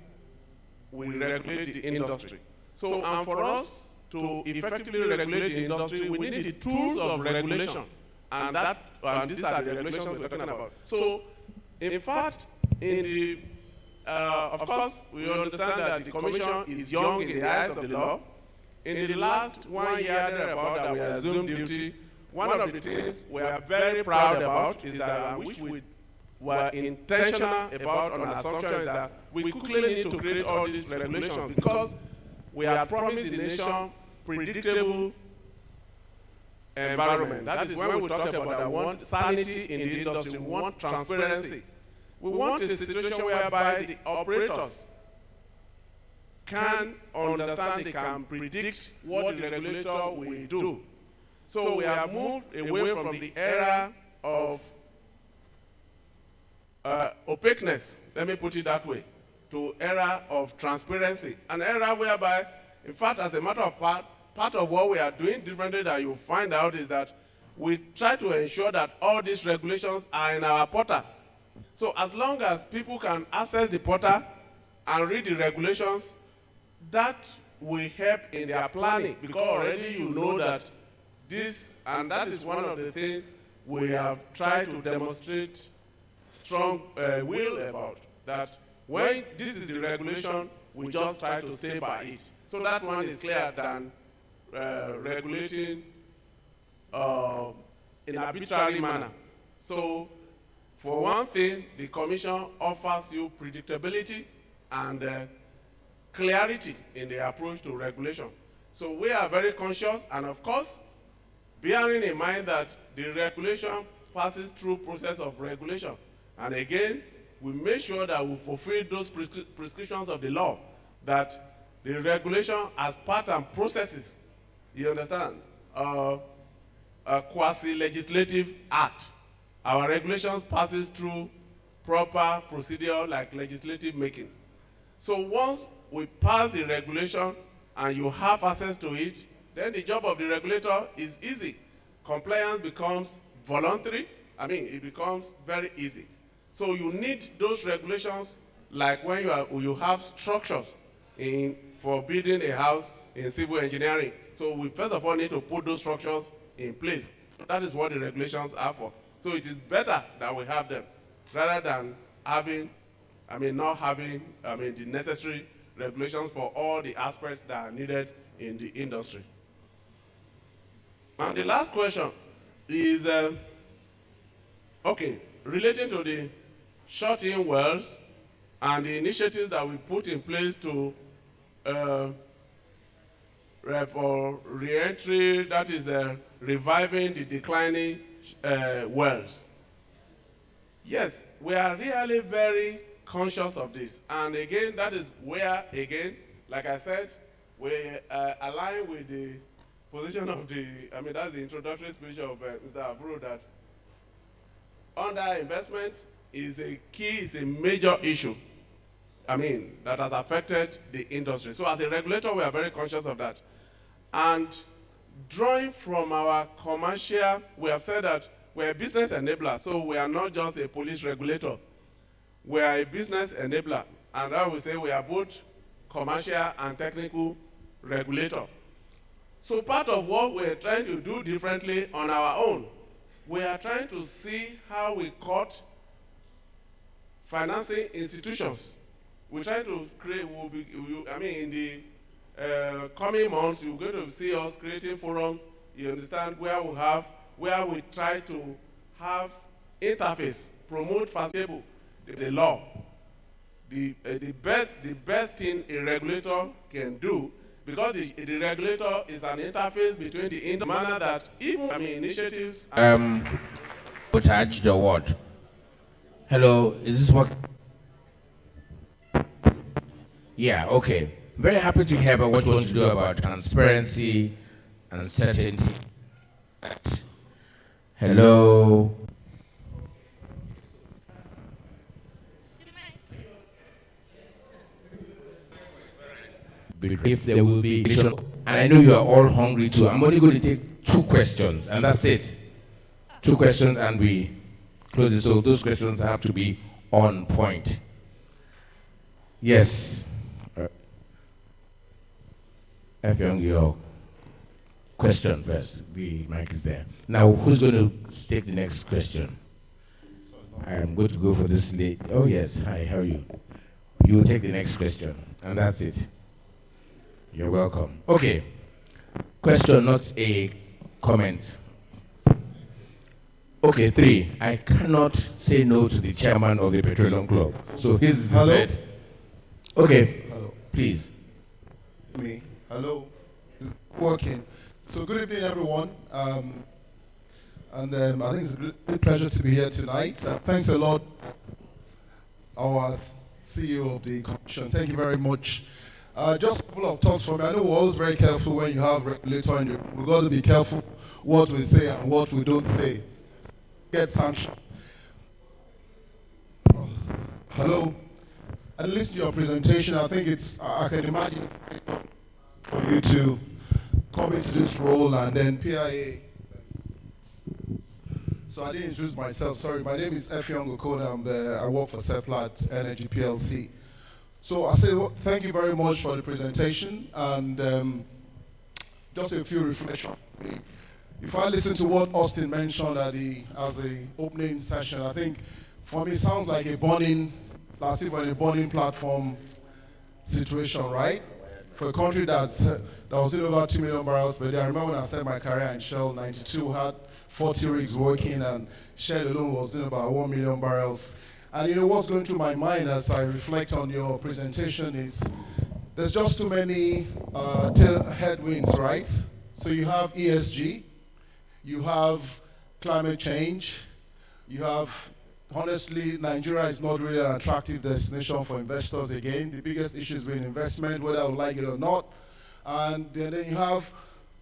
we regulate the industry. So, and for us to effectively regulate the industry, we need the tools of regulation. And these are the regulations we're talking about. So, in fact, of course, we understand that the Commission is young in the eyes of the law. In the last 1 year thereabout that we assumed duty, one of the things we are very proud about is that, which we were intentional about on our assumption, is that we quickly need to create all these regulations because we have promised the nation predictable environment. That is when we talk about that we want sanity in the industry, we want transparency. We want a situation whereby the operators can understand, they can predict what the regulator will do. So we have moved away from the era of opaqueness, let me put it that way, to era of transparency. An era whereby, in fact, as a matter of fact, part of what we are doing differently that you'll find out is that we try to ensure that all these regulations are in our portal. So as long as people can access the portal and read the regulations, that will help in their planning, because already you know that this, and that is one of the things we have tried to demonstrate strong will about, that when this is the regulation, we just try to stay by it. So that one is clearer than regulating in an arbitrary manner. So for one thing, the Commission offers you predictability and clarity in the approach to regulation. So we are very conscious, and of course, bearing in mind that the regulation passes through process of regulation. And again, we make sure that we fulfill those prescriptions of the law, that the regulation as part and processes, you understand, a quasi-legislative act. Our regulations passes through proper procedure like legislative making. So once we pass the regulation and you have access to it, then the job of the regulator is easy. Compliance becomes voluntary. It becomes very easy. So you need those regulations like when you have structures for building a house in civil engineering. So we first of all need to put those structures in place. So that is what the regulations are for. So it is better that we have them rather than not having the necessary regulations for all the aspects that are needed in the industry. And the last question is, relating to the shut-in wells and the initiatives that we put in place to for re-entry, that is reviving the declining wells. Yes, we are really very conscious of this. And again, that is where, like I said, we align with the position of that's the introductory speech of Mr. Avuro, that underinvestment is a major issue, that has affected the industry. So as a regulator, we are very conscious of that. And drawing from our commercial, we have said that we're a business enabler, so we are not just a police regulator. We are a business enabler, and I will say we are both commercial and technical regulator. So part of what we're trying to do differently on our own, we are trying to see how we cut financing institutions. We're trying to create, in the coming months, you're going to see us creating forums, you understand, where we try to have interface, promote, facilitate the law. The best thing a regulator can do, because the regulator is an interface between the industry, manner that even initiatives. Attach the word. Hello, is this working? Yeah, okay. Very happy to hear about what you want to do about transparency and certainty. Hello. If there will be, and I know you are all hungry too, I'm only going to take 2 questions, and that's it. 2 questions, and we close it. So those questions have to be on point. Yes. Effiong, your question first. The mic is there. Now, who's going to take the next question? I am going to go for this lady. Oh, yes. Hi, how are you? You will take the next question, and that's it. You're welcome. Okay. Question, not a comment. Okay, 3. I cannot say no to the chairman of the Petroleum Club. So he's the third. Okay. Hello. Please. Me. Hello. It's working. So good evening, everyone. I think it's a great pleasure to be here tonight. Thanks a lot, our CEO of the Commission. Thank you very much. Just a couple of thoughts from me. I know we're always very careful when you have regulator in your room. We've got to be careful what we say and what we don't say. Get sanctioned. Hello. I listened to your presentation. I think I can imagine for you to come into this role and then PIA. So I didn't introduce myself. Sorry, my name is Effiong Okona. I work for Seplat Energy PLC. So I say thank you very much for the presentation, and just a few reflections. If I listen to what Austin mentioned as the opening session, I think for me it sounds like a burning, as if on a burning platform situation, right? For a country that was in over 2 million barrels per day. I remember when I started my career in Shell, 92 had 40 rigs working, and Shell alone was in about 1 million barrels. And what's going through my mind as I reflect on your presentation is there's just too many headwinds, right? So you have ESG, you have climate change, you have, honestly, Nigeria is not really an attractive destination for investors again. The biggest issue has been investment, whether I would like it or not. And then you have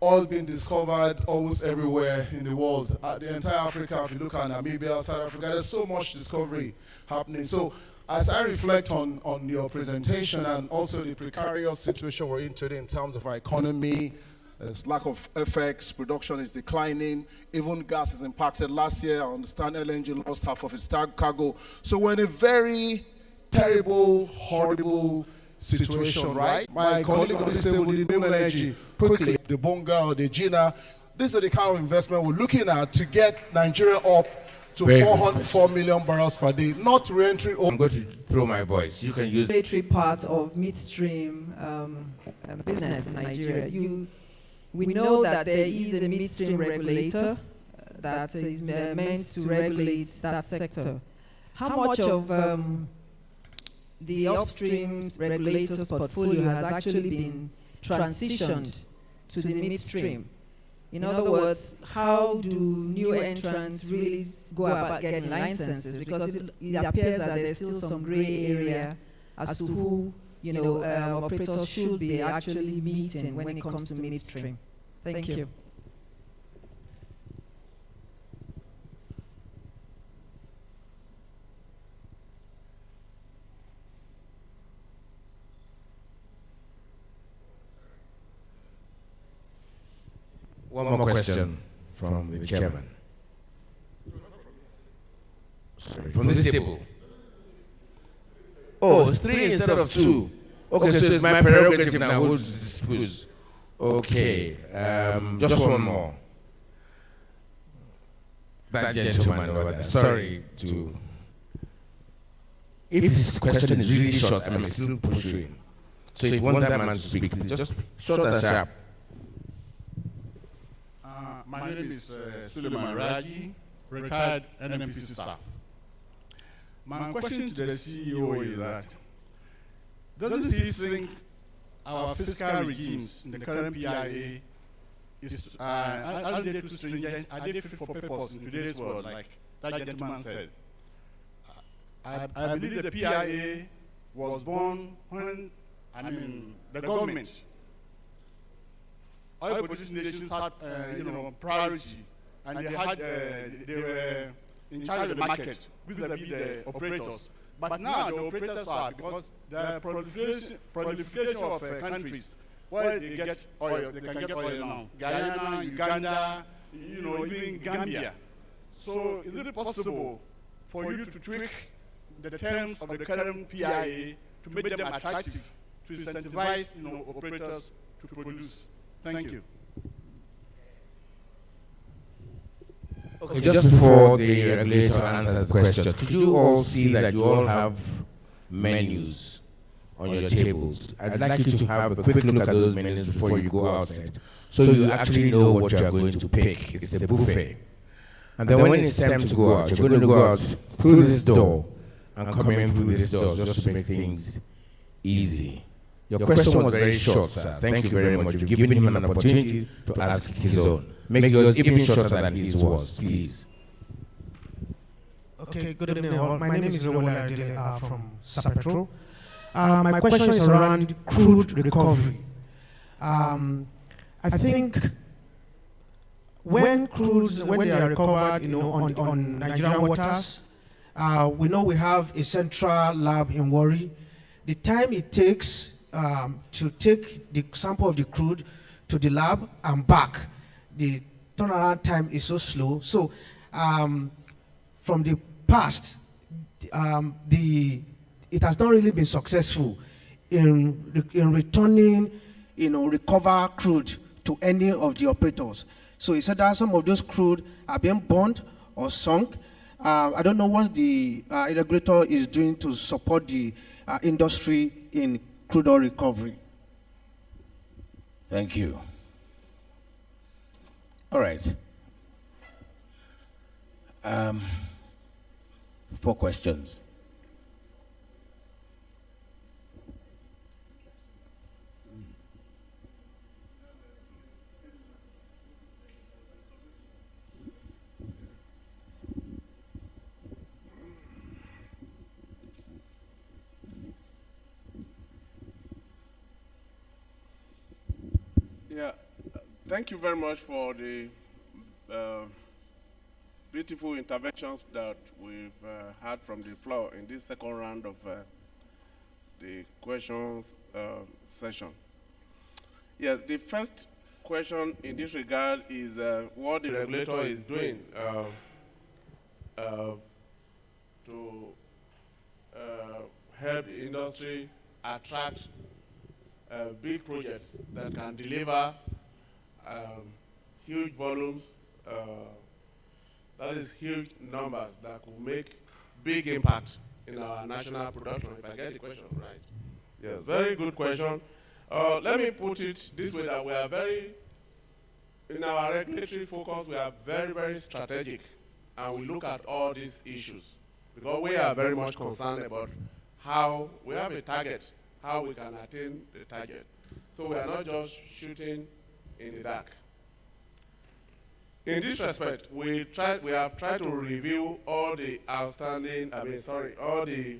oil being discovered almost everywhere in the world. The entire Africa, if you look at Namibia, South Africa, there's so much discovery happening. So as I reflect on your presentation and also the precarious situation we're in today in terms of our economy, there's lack of FX, production is declining, even gas is impacted. Last year, I understand LNG lost half of its cargo. So we're in a very terrible, horrible situation, right? My colleague on this table did New Energy, quickly, the Bonga or the Gina. These are the kind of investment we're looking at to get Nigeria up to 404 million barrels per day, not re-entry. I'm going to throw my voice. You can use Regulatory part of midstream business in Nigeria. We know that there is a midstream regulator that is meant to regulate that sector. How much of the upstream regulator's portfolio has actually been transitioned to the midstream? In other words, how do new entrants really go about getting licenses? Because it appears that there's still some gray area as to who operators should be actually meeting when it comes to midstream. Thank you. One more question from the chairman. Sorry, from this table. Oh, it's 3 instead of 2. Okay, so it's my prerogative now. Who's? Okay, just one more. That gentleman over there. Sorry to. If this question is really short, I may still push you in. So if you want that man to speak, please just short and sharp. My name is Suleiman Raji, retired NNPC staff. My question to the CEO is that, doesn't he think our fiscal regimes in the current PIA are they too stringent? Are they fit for purpose in today's world, like that gentleman said? I believe the PIA was born when, the government, oil producing nations had, priority, and they were in charge of the market, vis-a-vis the operators. But now the operators are, because the proliferation of countries where they get oil, they can get oil now. Guyana, Uganda, even Gambia. So is it possible for you to tweak the terms of the current PIA to make them attractive, to incentivize operators to produce? Thank you. Okay, just before the regulator answers the question, could you all see that you all have menus on your tables? I'd like you to have a quick look at those menus before you go outside, so you actually know what you are going to pick. It's a buffet. And then when it's time to go out, you're going to go out through this door and come in through this door just to make things easy. Your question was very short, sir. Thank you very much. You've given him an opportunity to ask his own. Make yours even shorter than his was, please. Okay, good evening all. My name is Rowola Adele from Sapetro. My question is around crude recovery. I think when they are recovered, on Nigerian waters, we know we have a central lab in Warri. The time it takes to take the sample of the crude to the lab and back, the turnaround time is so slow. So from the past, it has not really been successful in returning, recover crude to any of the operators. So he said that some of those crude are being burned or sunk. I don't know what the regulator is doing to support the industry in crude oil recovery. Thank you. All right. 4 questions. thank you very much for the beautiful interventions that we've had from the floor in this second round of the questions session. Yes, the first question in this regard is what the regulator is doing to help the industry attract big projects that can deliver huge volumes, that is huge numbers that could make big impact in our national production, if I get the question right. Yes, very good question. Let me put it this way, that we are very, in our regulatory focus, we are very, very strategic, and we look at all these issues, because we are very much concerned about how we have a target, how we can attain the target. So we are not just shooting in the dark. In this respect, we have tried to review all the outstanding, all the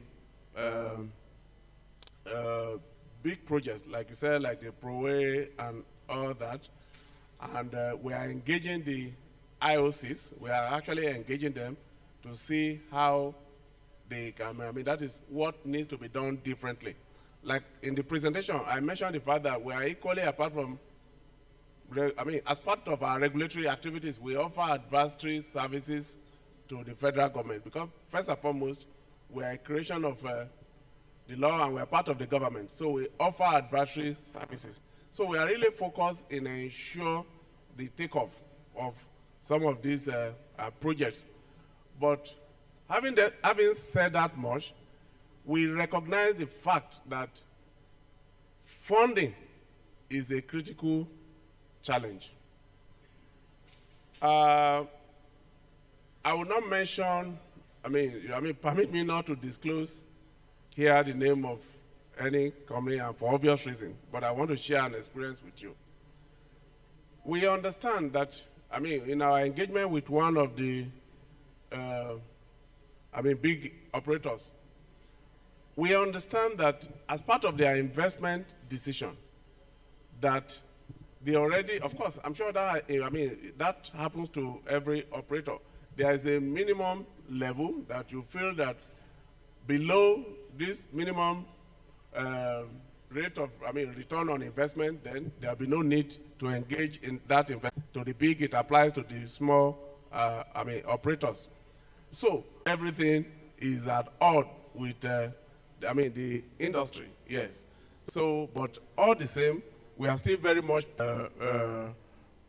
big projects, like you said, like the PROWAY and all that. And we are engaging the IOCs. We are actually engaging them to see how they can, that is what needs to be done differently. Like in the presentation, I mentioned the fact that we are equally, apart from, as part of our regulatory activities, we offer advisory services to the federal government, because first and foremost, we are a creation of the law, and we are part of the government. So we offer advisory services. So we are really focused in ensure the takeoff of some of these projects. But having said that much, we recognize the fact that funding is a critical challenge. I will not mention, permit me not to disclose here the name of any company, and for obvious reason, but I want to share an experience with you. We understand that, in our engagement with one of the big operators, we understand that as part of their investment decision, that they already, of course, I'm sure that, that happens to every operator. There is a minimum level that you feel that below this minimum rate of, return on investment, then there'll be no need to engage in that investment. To the big, it applies to the small, operators. So everything is at odds with, the industry, yes. So, but all the same, we are still very much, the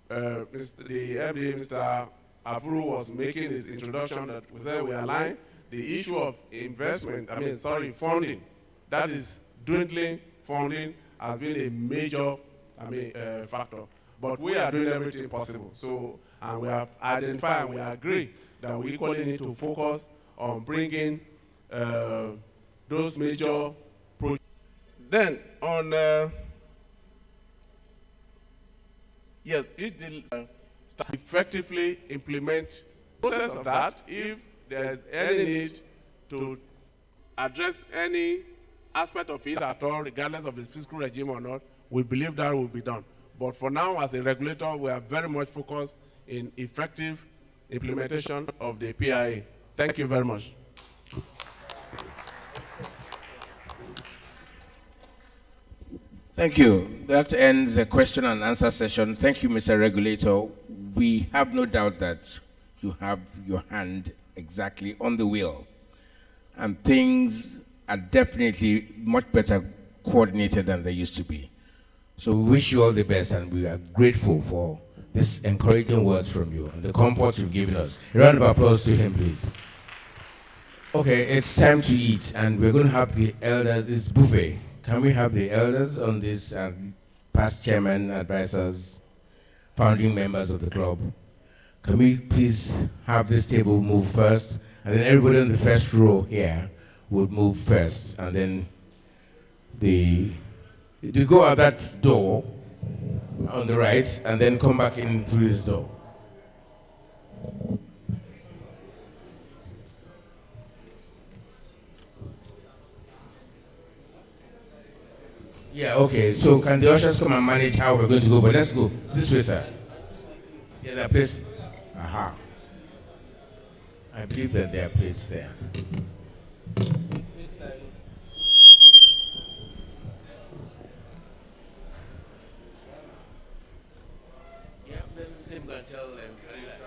MD, Mr. Afuru, was making his introduction that we said we align the issue of investment, funding, that is dwindling funding has been a major, factor. But we are doing everything possible. So, and we have identified and we agree that we equally need to focus on bringing those major projects. Then on, yes, it will effectively implement the process of that. If there's any need to address any aspect of it at all, regardless of its fiscal regime or not, we believe that will be done. But for now, as a regulator, we are very much focused in effective implementation of the PIA. Thank you very much. Thank you. That ends the question and answer session. Thank you, Mr. Regulator. We have no doubt that you have your hand exactly on the wheel, and things are definitely much better coordinated than they used to be. So we wish you all the best, and we are grateful for this encouraging words from you and the comfort you've given us. A round of applause to him, please. Okay, it's time to eat, and we're going to have the elders. It's buffet. Can we have the elders on this, past chairman, advisors, founding members of the club? Can we please have this table move first, and then everybody in the first row here would move first, and then you go out that door on the right, and then come back in through this door. Yeah, okay. So can the ushers come and manage how we're going to go? But let's go. This way, sir. Yeah, that place. Aha. I believe that there are places there. Yeah, then I'm going to tell them. Yeah.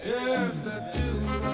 If the two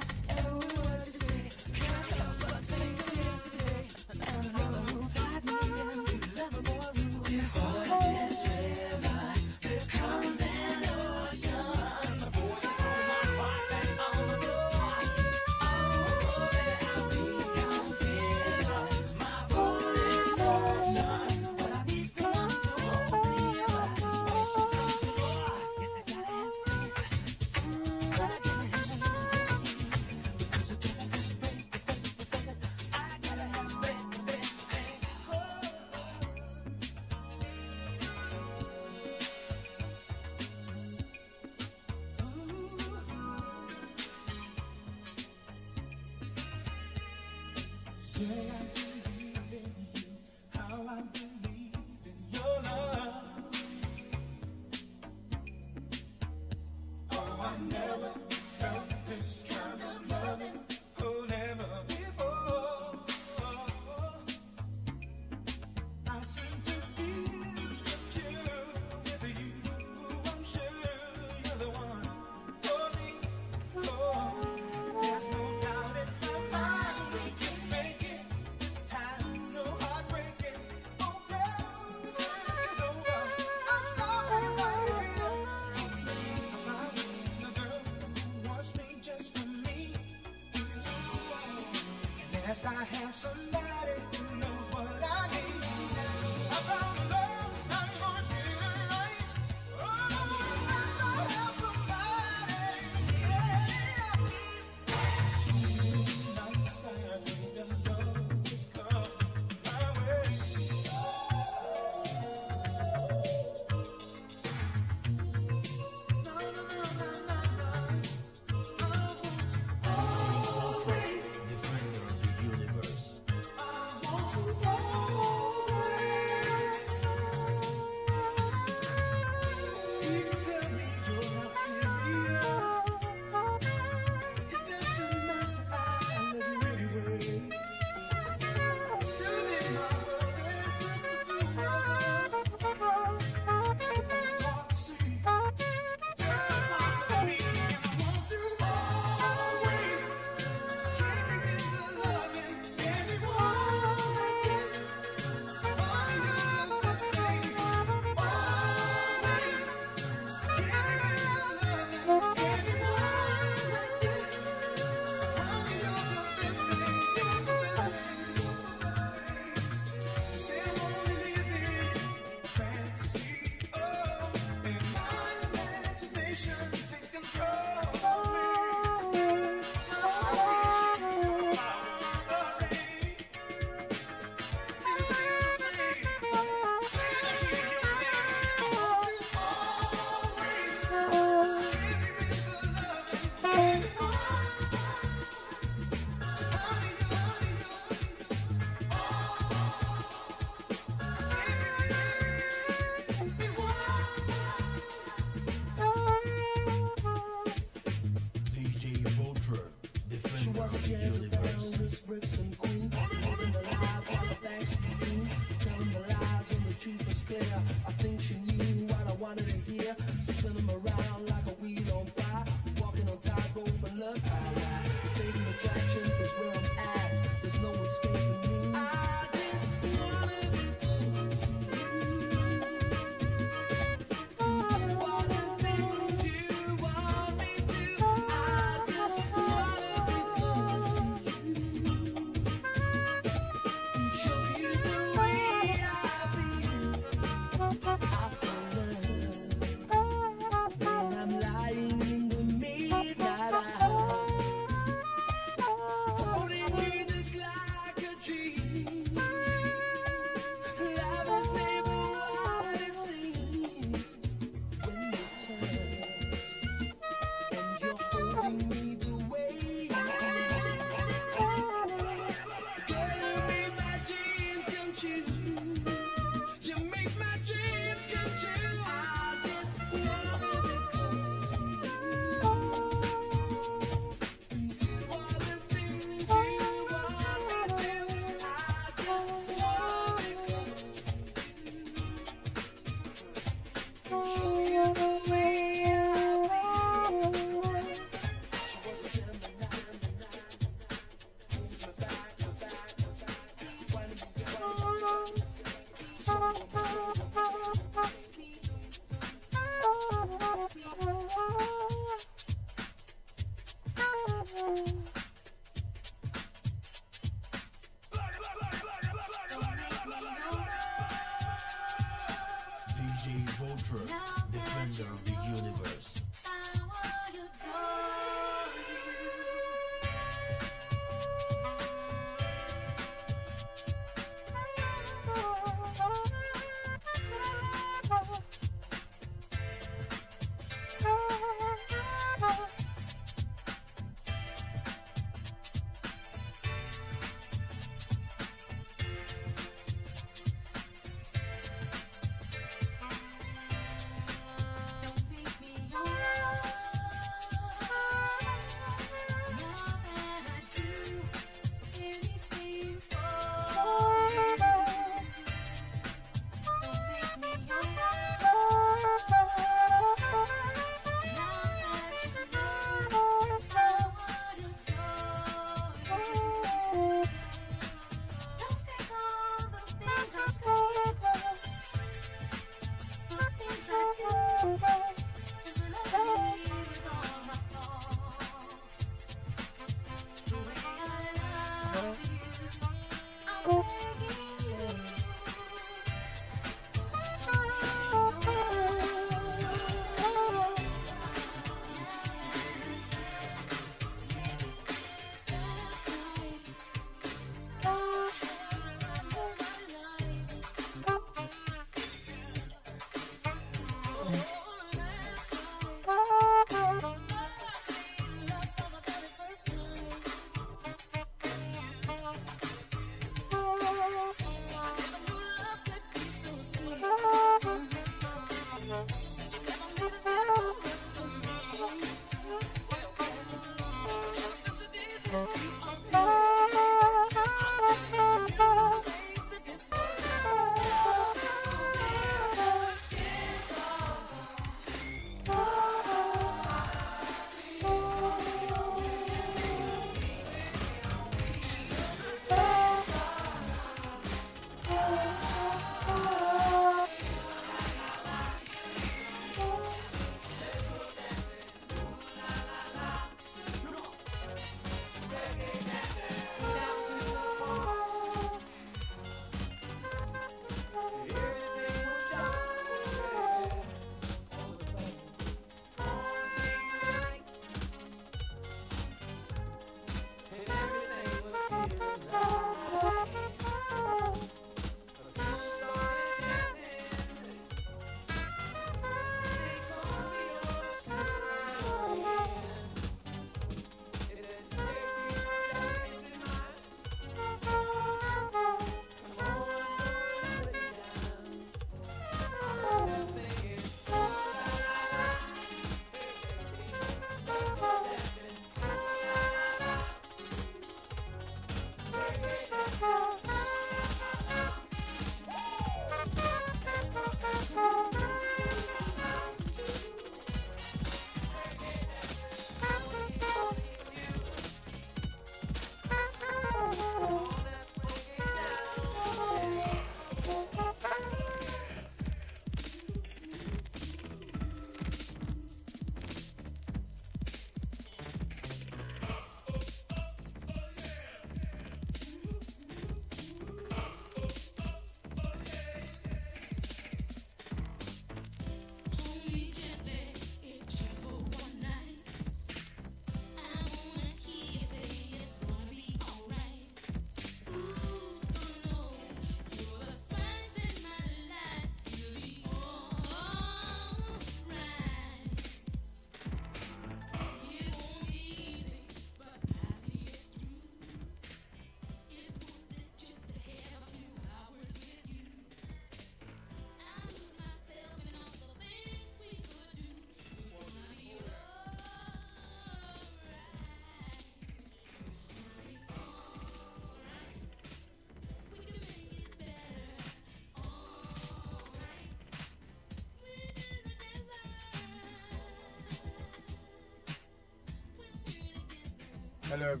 Hello.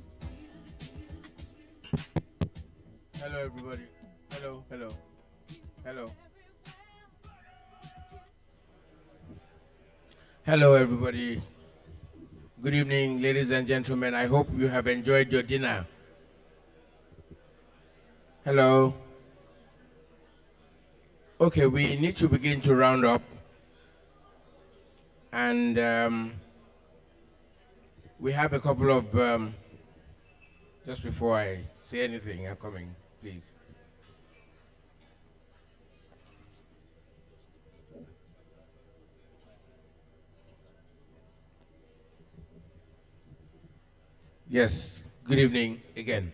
Hello, everybody. Hello, hello, hello. Hello, everybody. Good evening, ladies and gentlemen. I hope you have enjoyed your dinner. Hello. Okay, we need to begin to round up. And we have a couple of, just before I say anything, I'm coming, please. Yes, good evening again.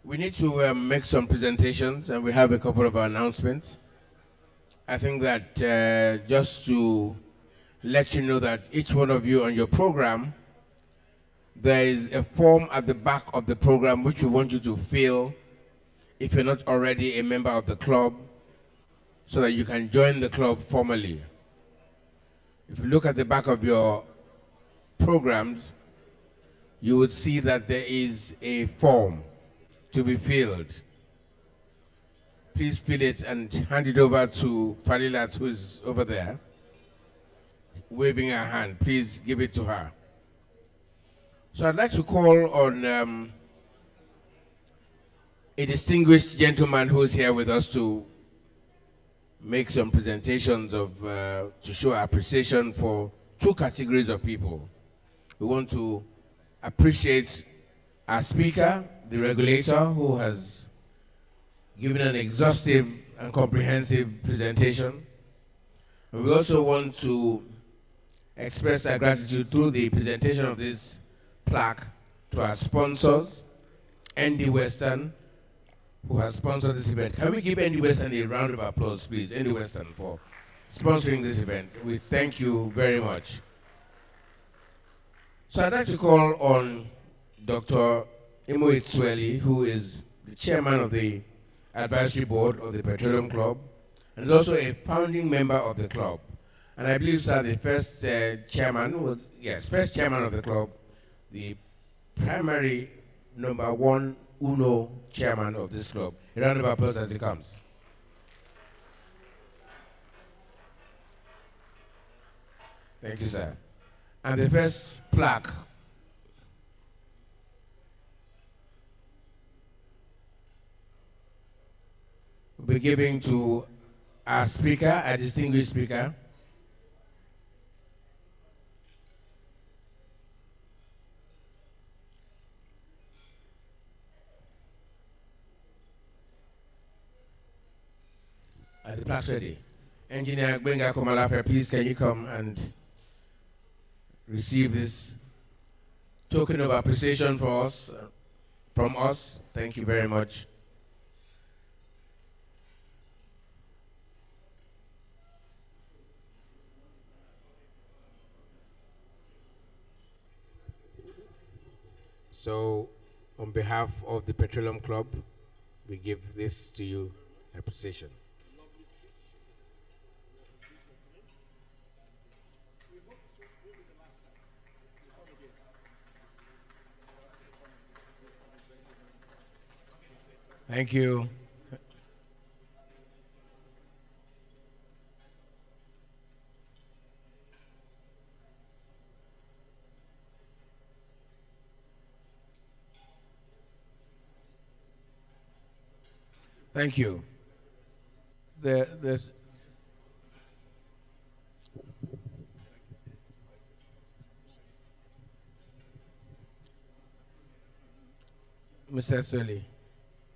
We need to make some presentations, and we have a couple of announcements. I think that just to let you know that each one of you on your program, there is a form at the back of the program which we want you to fill if you're not already a member of the club, so that you can join the club formally. If you look at the back of your programs, you would see that there is a form to be filled. Please fill it and hand it over to Fadilat, who is over there, waving her hand. Please give it to her. So I'd like to call on a distinguished gentleman who is here with us to make some presentations of, to show appreciation for two categories of people. We want to appreciate our speaker, the regulator, who has given an exhaustive and comprehensive presentation. And we also want to express our gratitude through the presentation of this plaque to our sponsors, ND Western, who has sponsored this event. Can we give ND Western a round of applause, please? ND Western, for sponsoring this event. We thank you very much. So I'd like to call on Dr. Imo Itsweli, who is the chairman of the advisory board of the Petroleum Club, and is also a founding member of the club. And I believe, sir, the first chairman was, first chairman of the club, the primary number one UNO chairman of this club. A round of applause as he comes. Thank you, sir. And the first plaque will be given to our speaker, our distinguished speaker. Are the plaques ready? Engineer Gbenga Komalafe, please can you come and receive this token of appreciation for us, from us. Thank you very much. So, on behalf of the Petroleum Club, we give this to you, appreciation. Thank you. Thank you. There's Mr. Sully.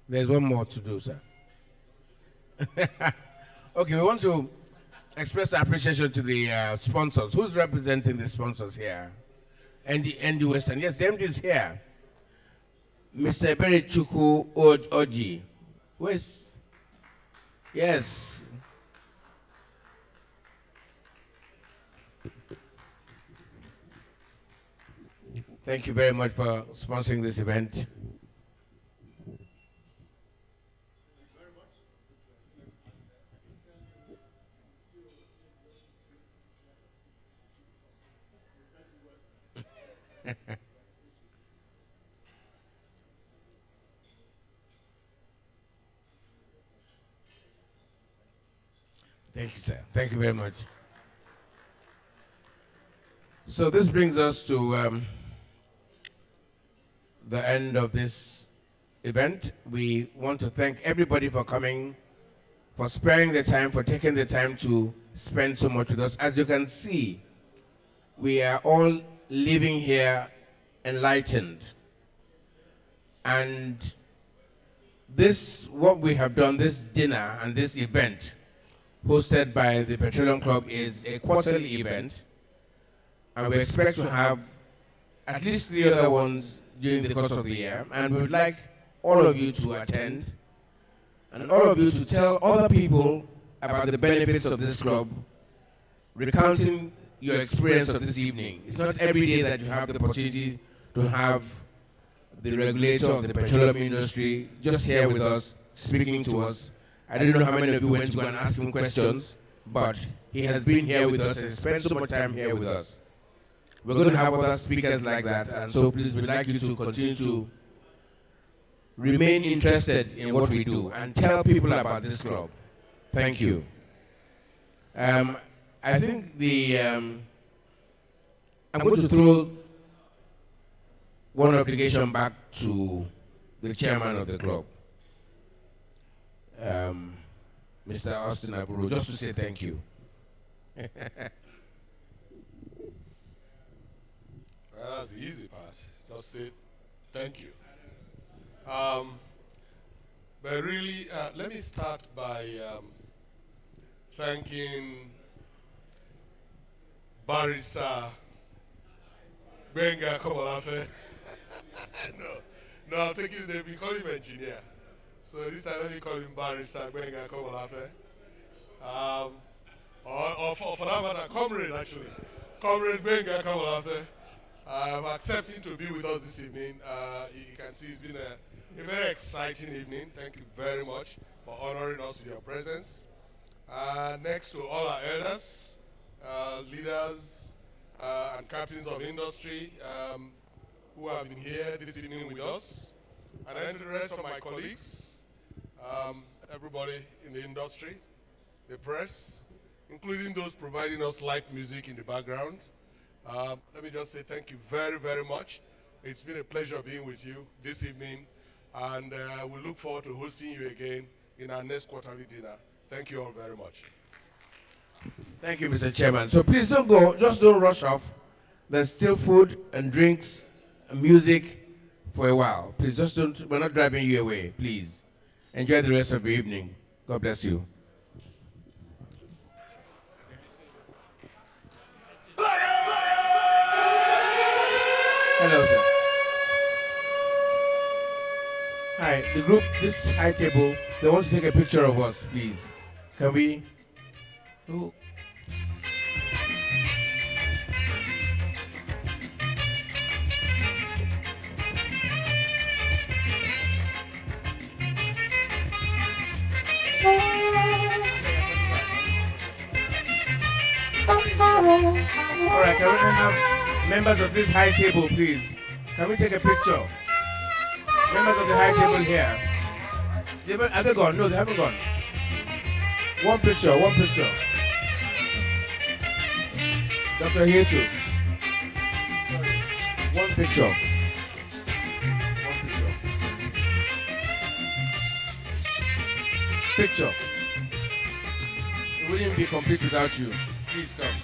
There's one more to do, sir. Okay, we want to express our appreciation to the sponsors. Who's representing the sponsors here? ND Western. Yes, the MD is here. Mr. Berichuku Oji. Where's? Yes. Thank you very much for sponsoring this event. Thank you, sir. Thank you very much. So this brings us to the end of this event. We want to thank everybody for coming, for sparing the time, for taking the time to spend so much with us. As you can see, we are all leaving here enlightened. And this, what we have done, this dinner and this event, hosted by the Petroleum Club, is a quarterly event. And we expect to have at least 3 other ones during the course of the year. And we would like all of you to attend, and all of you to tell other people about the benefits of this club, recounting your experience of this evening. It's not every day that you have the opportunity to have the regulator of the petroleum industry just here with us, speaking to us. I don't know how many of you went to go and ask him questions, but he has been here with us and spent so much time here with us. We're going to have other speakers like that, and so please, we'd like you to continue to remain interested in what we do and tell people about this club. Thank you. I think I'm going to throw one obligation back to the chairman of the club, Mr. Austin Aburu, just to say thank you. Well, that's the easy part. Just say thank you. But really, let me start by thanking Barrister Gbenga Komalafe. No, I'm taking the name. We call him engineer. So this time, let me call him Barrister Gbenga Komalafe. Or for that matter, comrade, actually. Comrade Gbenga Komalafe. accepting to be with us this evening. You can see it's been a very exciting evening. Thank you very much for honoring us with your presence. Next to all our elders, leaders, and captains of industry who have been here this evening with us. And then to the rest of my colleagues, everybody in the industry, the press, including those providing us light music in the background. Let me just say thank you very, very much. It's been a pleasure being with you this evening, and we look forward to hosting you again in our next quarterly dinner. Thank you all very much. Thank you, Mr. Chairman. So please don't go, just don't rush off. There's still food and drinks and music for a while. Please just don't, we're not driving you away, please. Enjoy the rest of the evening. God bless you. Hello, sir. Hi, the group, this high table, they want to take a picture of us, please. Can we? Ooh. All right, can we have members of this high table, please? Can we take a picture? Members of the high table here. Have they gone? No, they haven't gone. One picture, one picture. Dr. Hietu. One picture. One picture. Picture. It wouldn't be complete without you. Please come.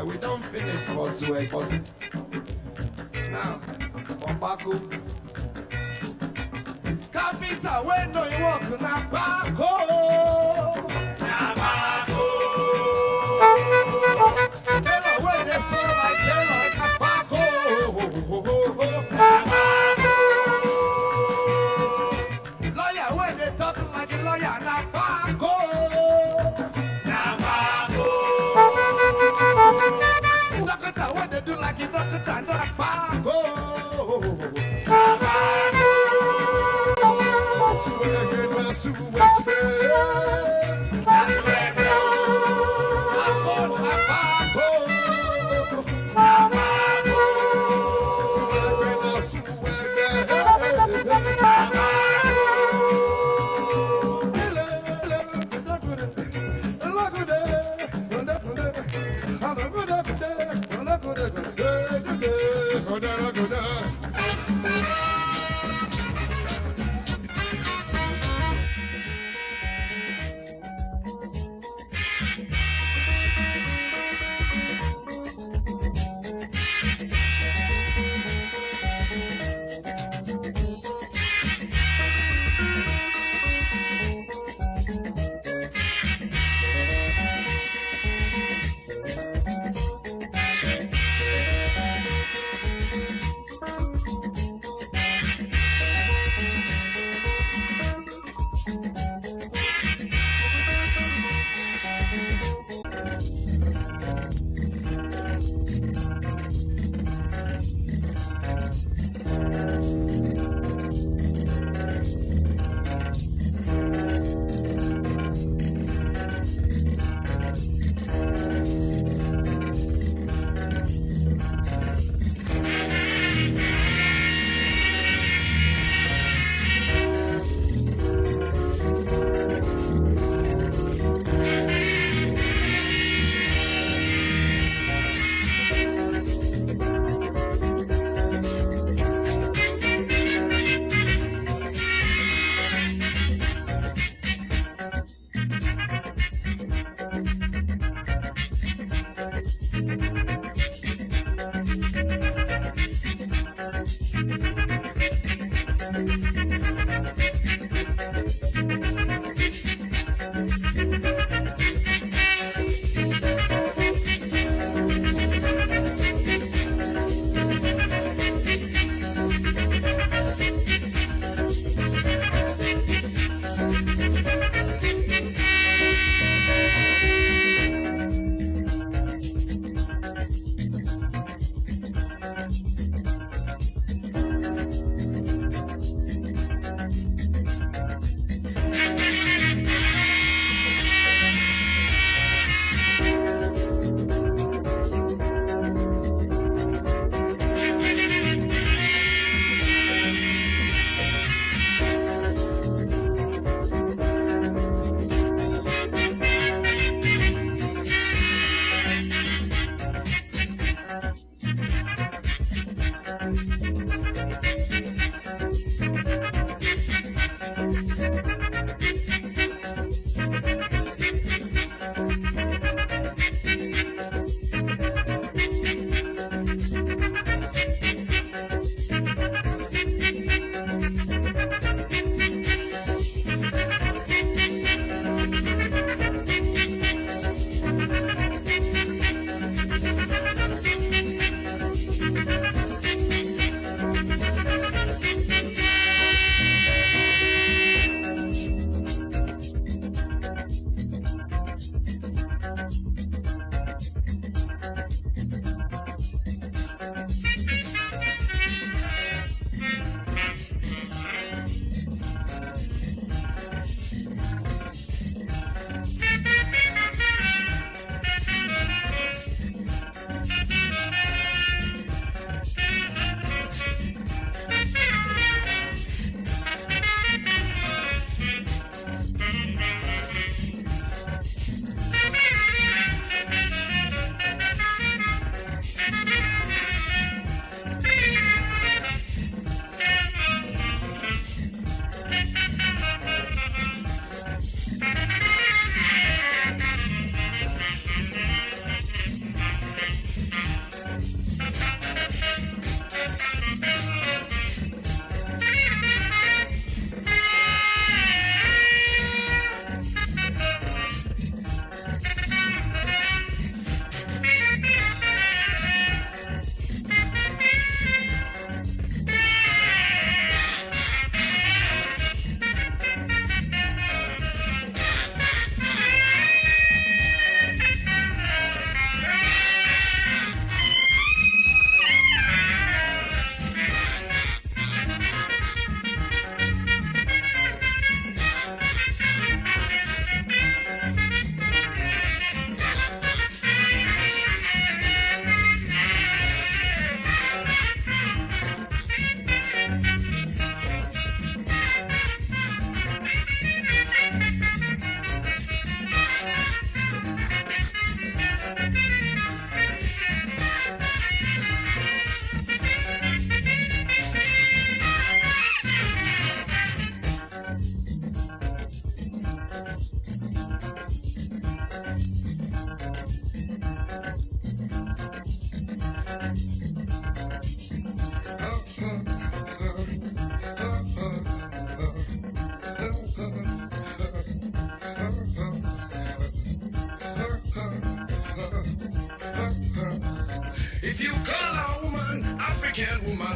We don't finish for swag. Now, for Baku. Carpenter, when no you walk na Baku. Na Baku. Tell when they so like they like na Baku. Na Baku. Lawyer when they talk like a lawyer na Baku. Na Baku. Doctor when they do like a doctor na Baku.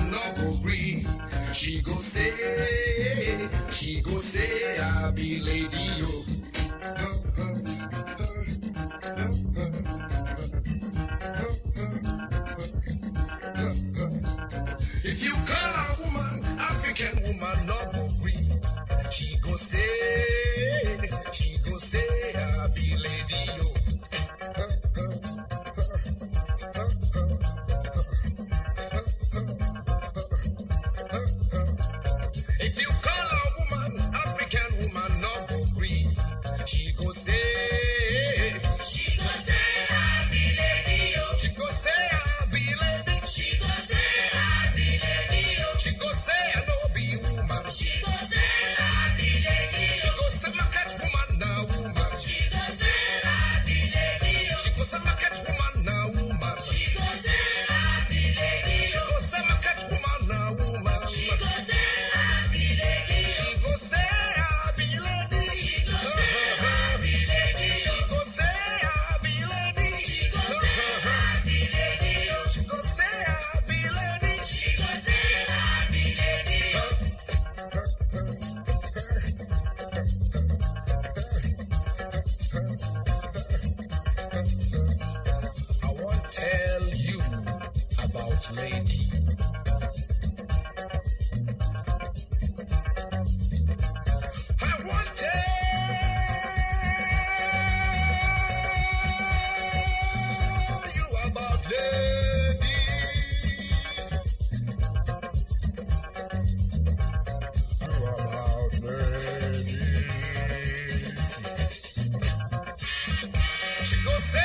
woman no go gree. She go say, I be lady yo. If you call a woman, African woman no go gree. She go say, I be lady yo. If you call a woman, African woman no go gree. She go say, I be lady yo. She go say, I be lady. She go say, I be lady yo. She go say, I no be woman. She go say, I be lady yo. She go say, my cat woman na woman. She go say, I be lady yo. She go say, my cat woman na woman. She go say, I be lady yo. She go say, my cat woman na woman. She go say, I be lady yo. She go say, I be lady. She go say, I be lady yo. She go say, I be lady. She go say, I be lady yo. She go say, I be lady. She go say, I be lady yo. I want to tell you about lady. I want to tell you about lady. About lady. She go say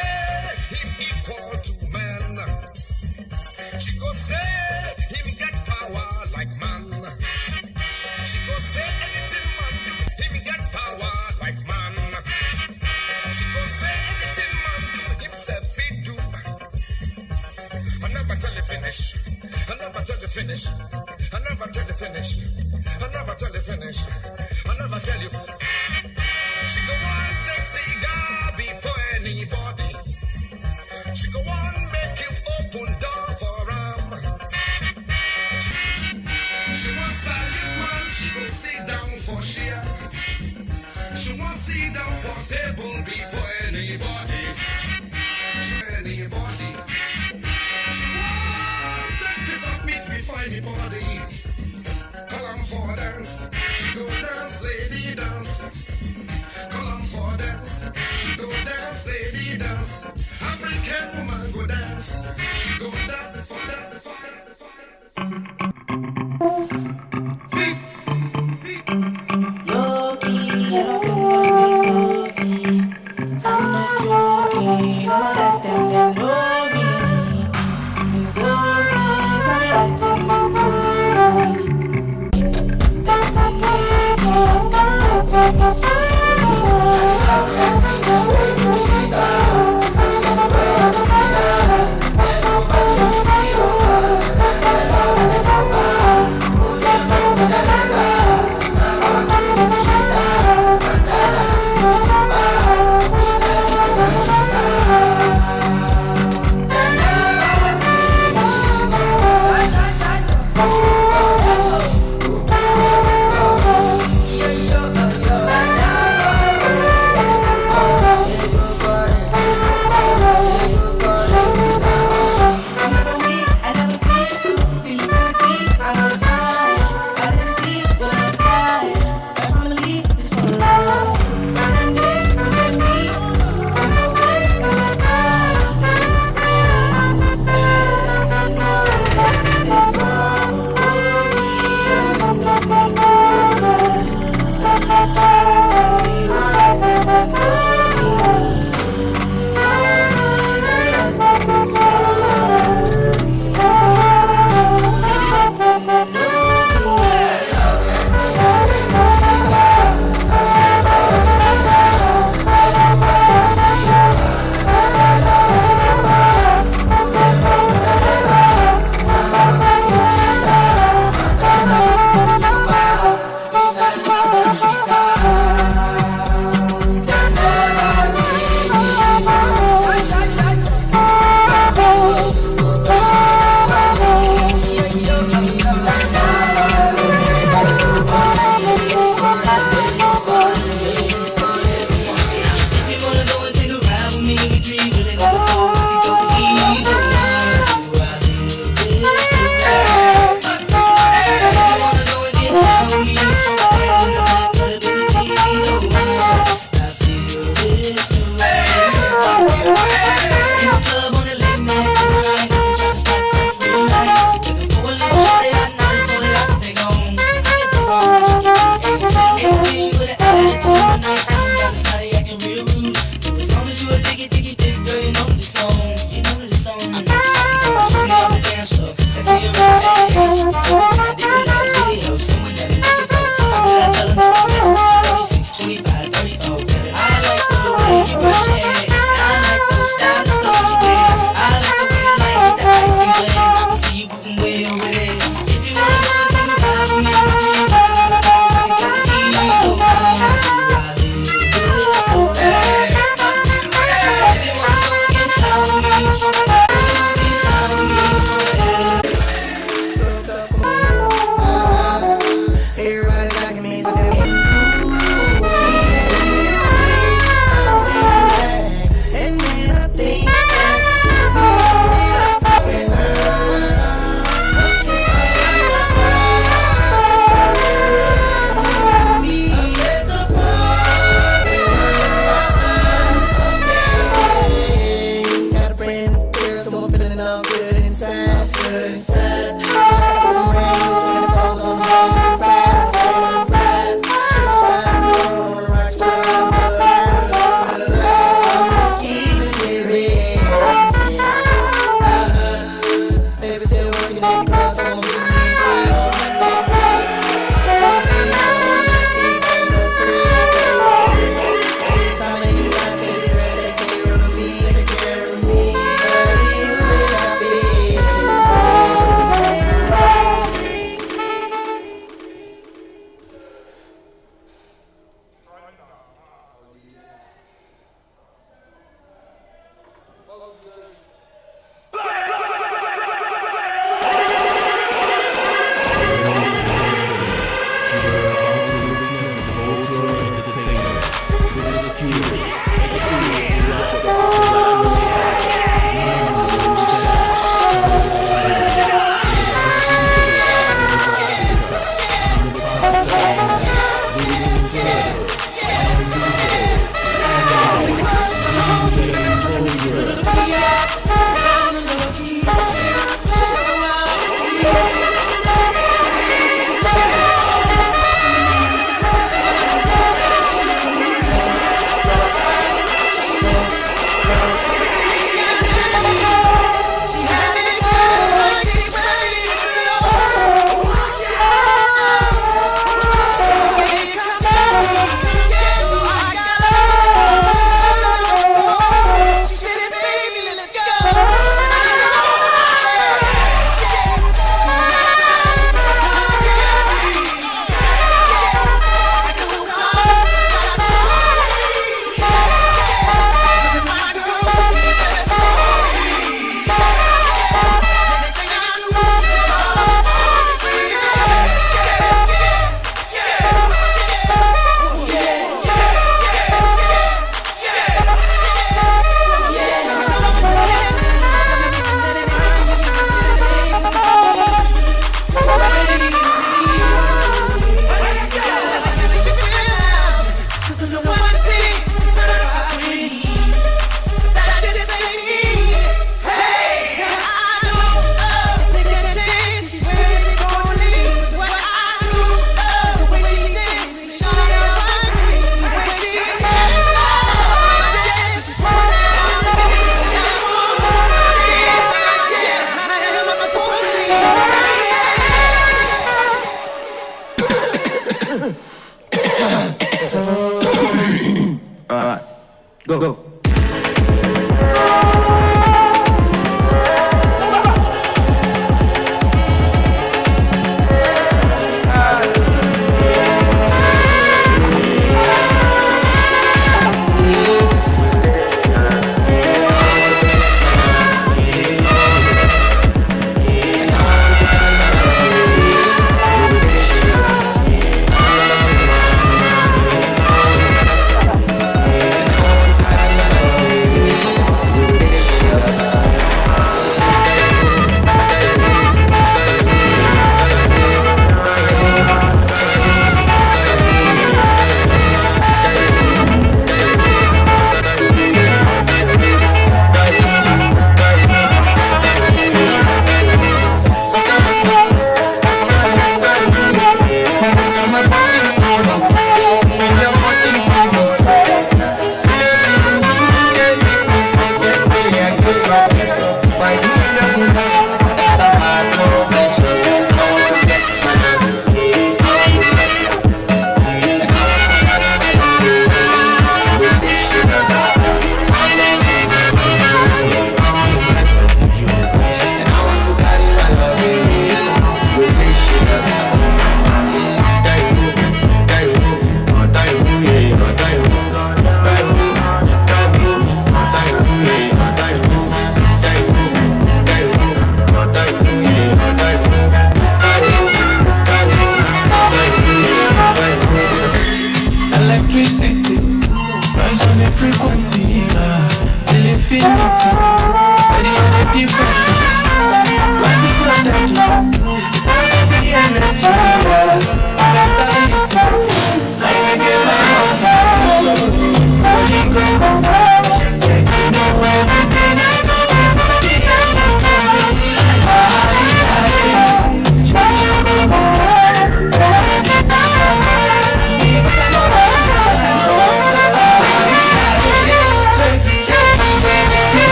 him equal to man. She go say him get power like man. She go say anything man do, him get power like man. She go say anything man do, himself fit do. I never tell you finish. I never tell you finish. I never tell you finish. I never tell you finish. I never tell you. She go on take cigar before anybody. She go on make you open door for she want salute man, she go sit down for share. She want sit down for table before anybody. She want take piece of meat before anybody. Call 'em for dance, she go dance, lady dance. Call 'em for dance, she go dance, lady dance. African woman go dance, she go dance before dance. Low-key, all of them want me notice. I'm not joking, all of that them know me. Since all since I be writing my story. So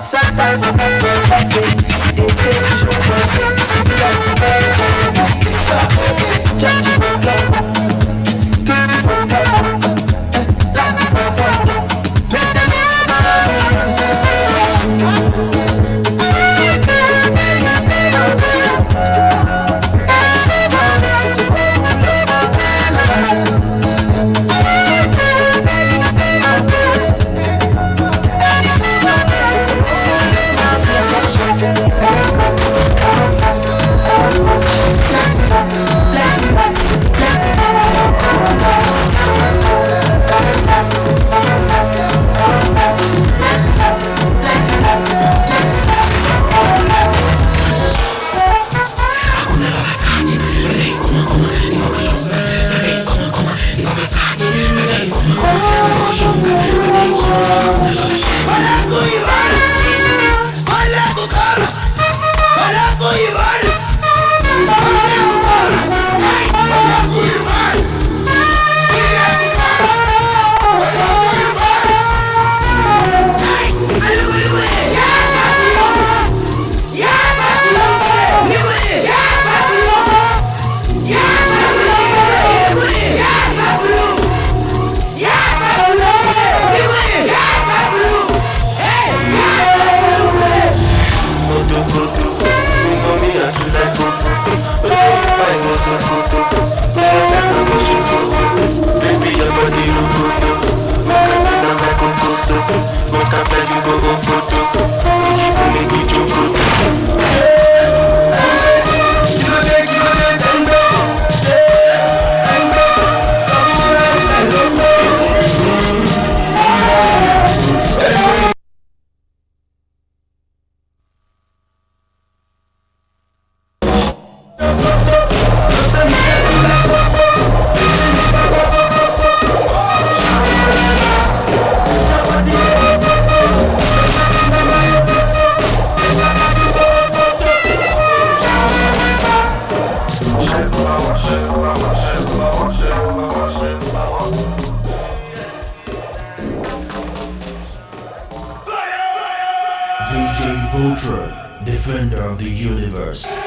Sometimes I can't just say they take show for face. You like the edge and the fever. Judge you for club, get you for club, like you for club. Make them DJ Vulture, defender of the universe.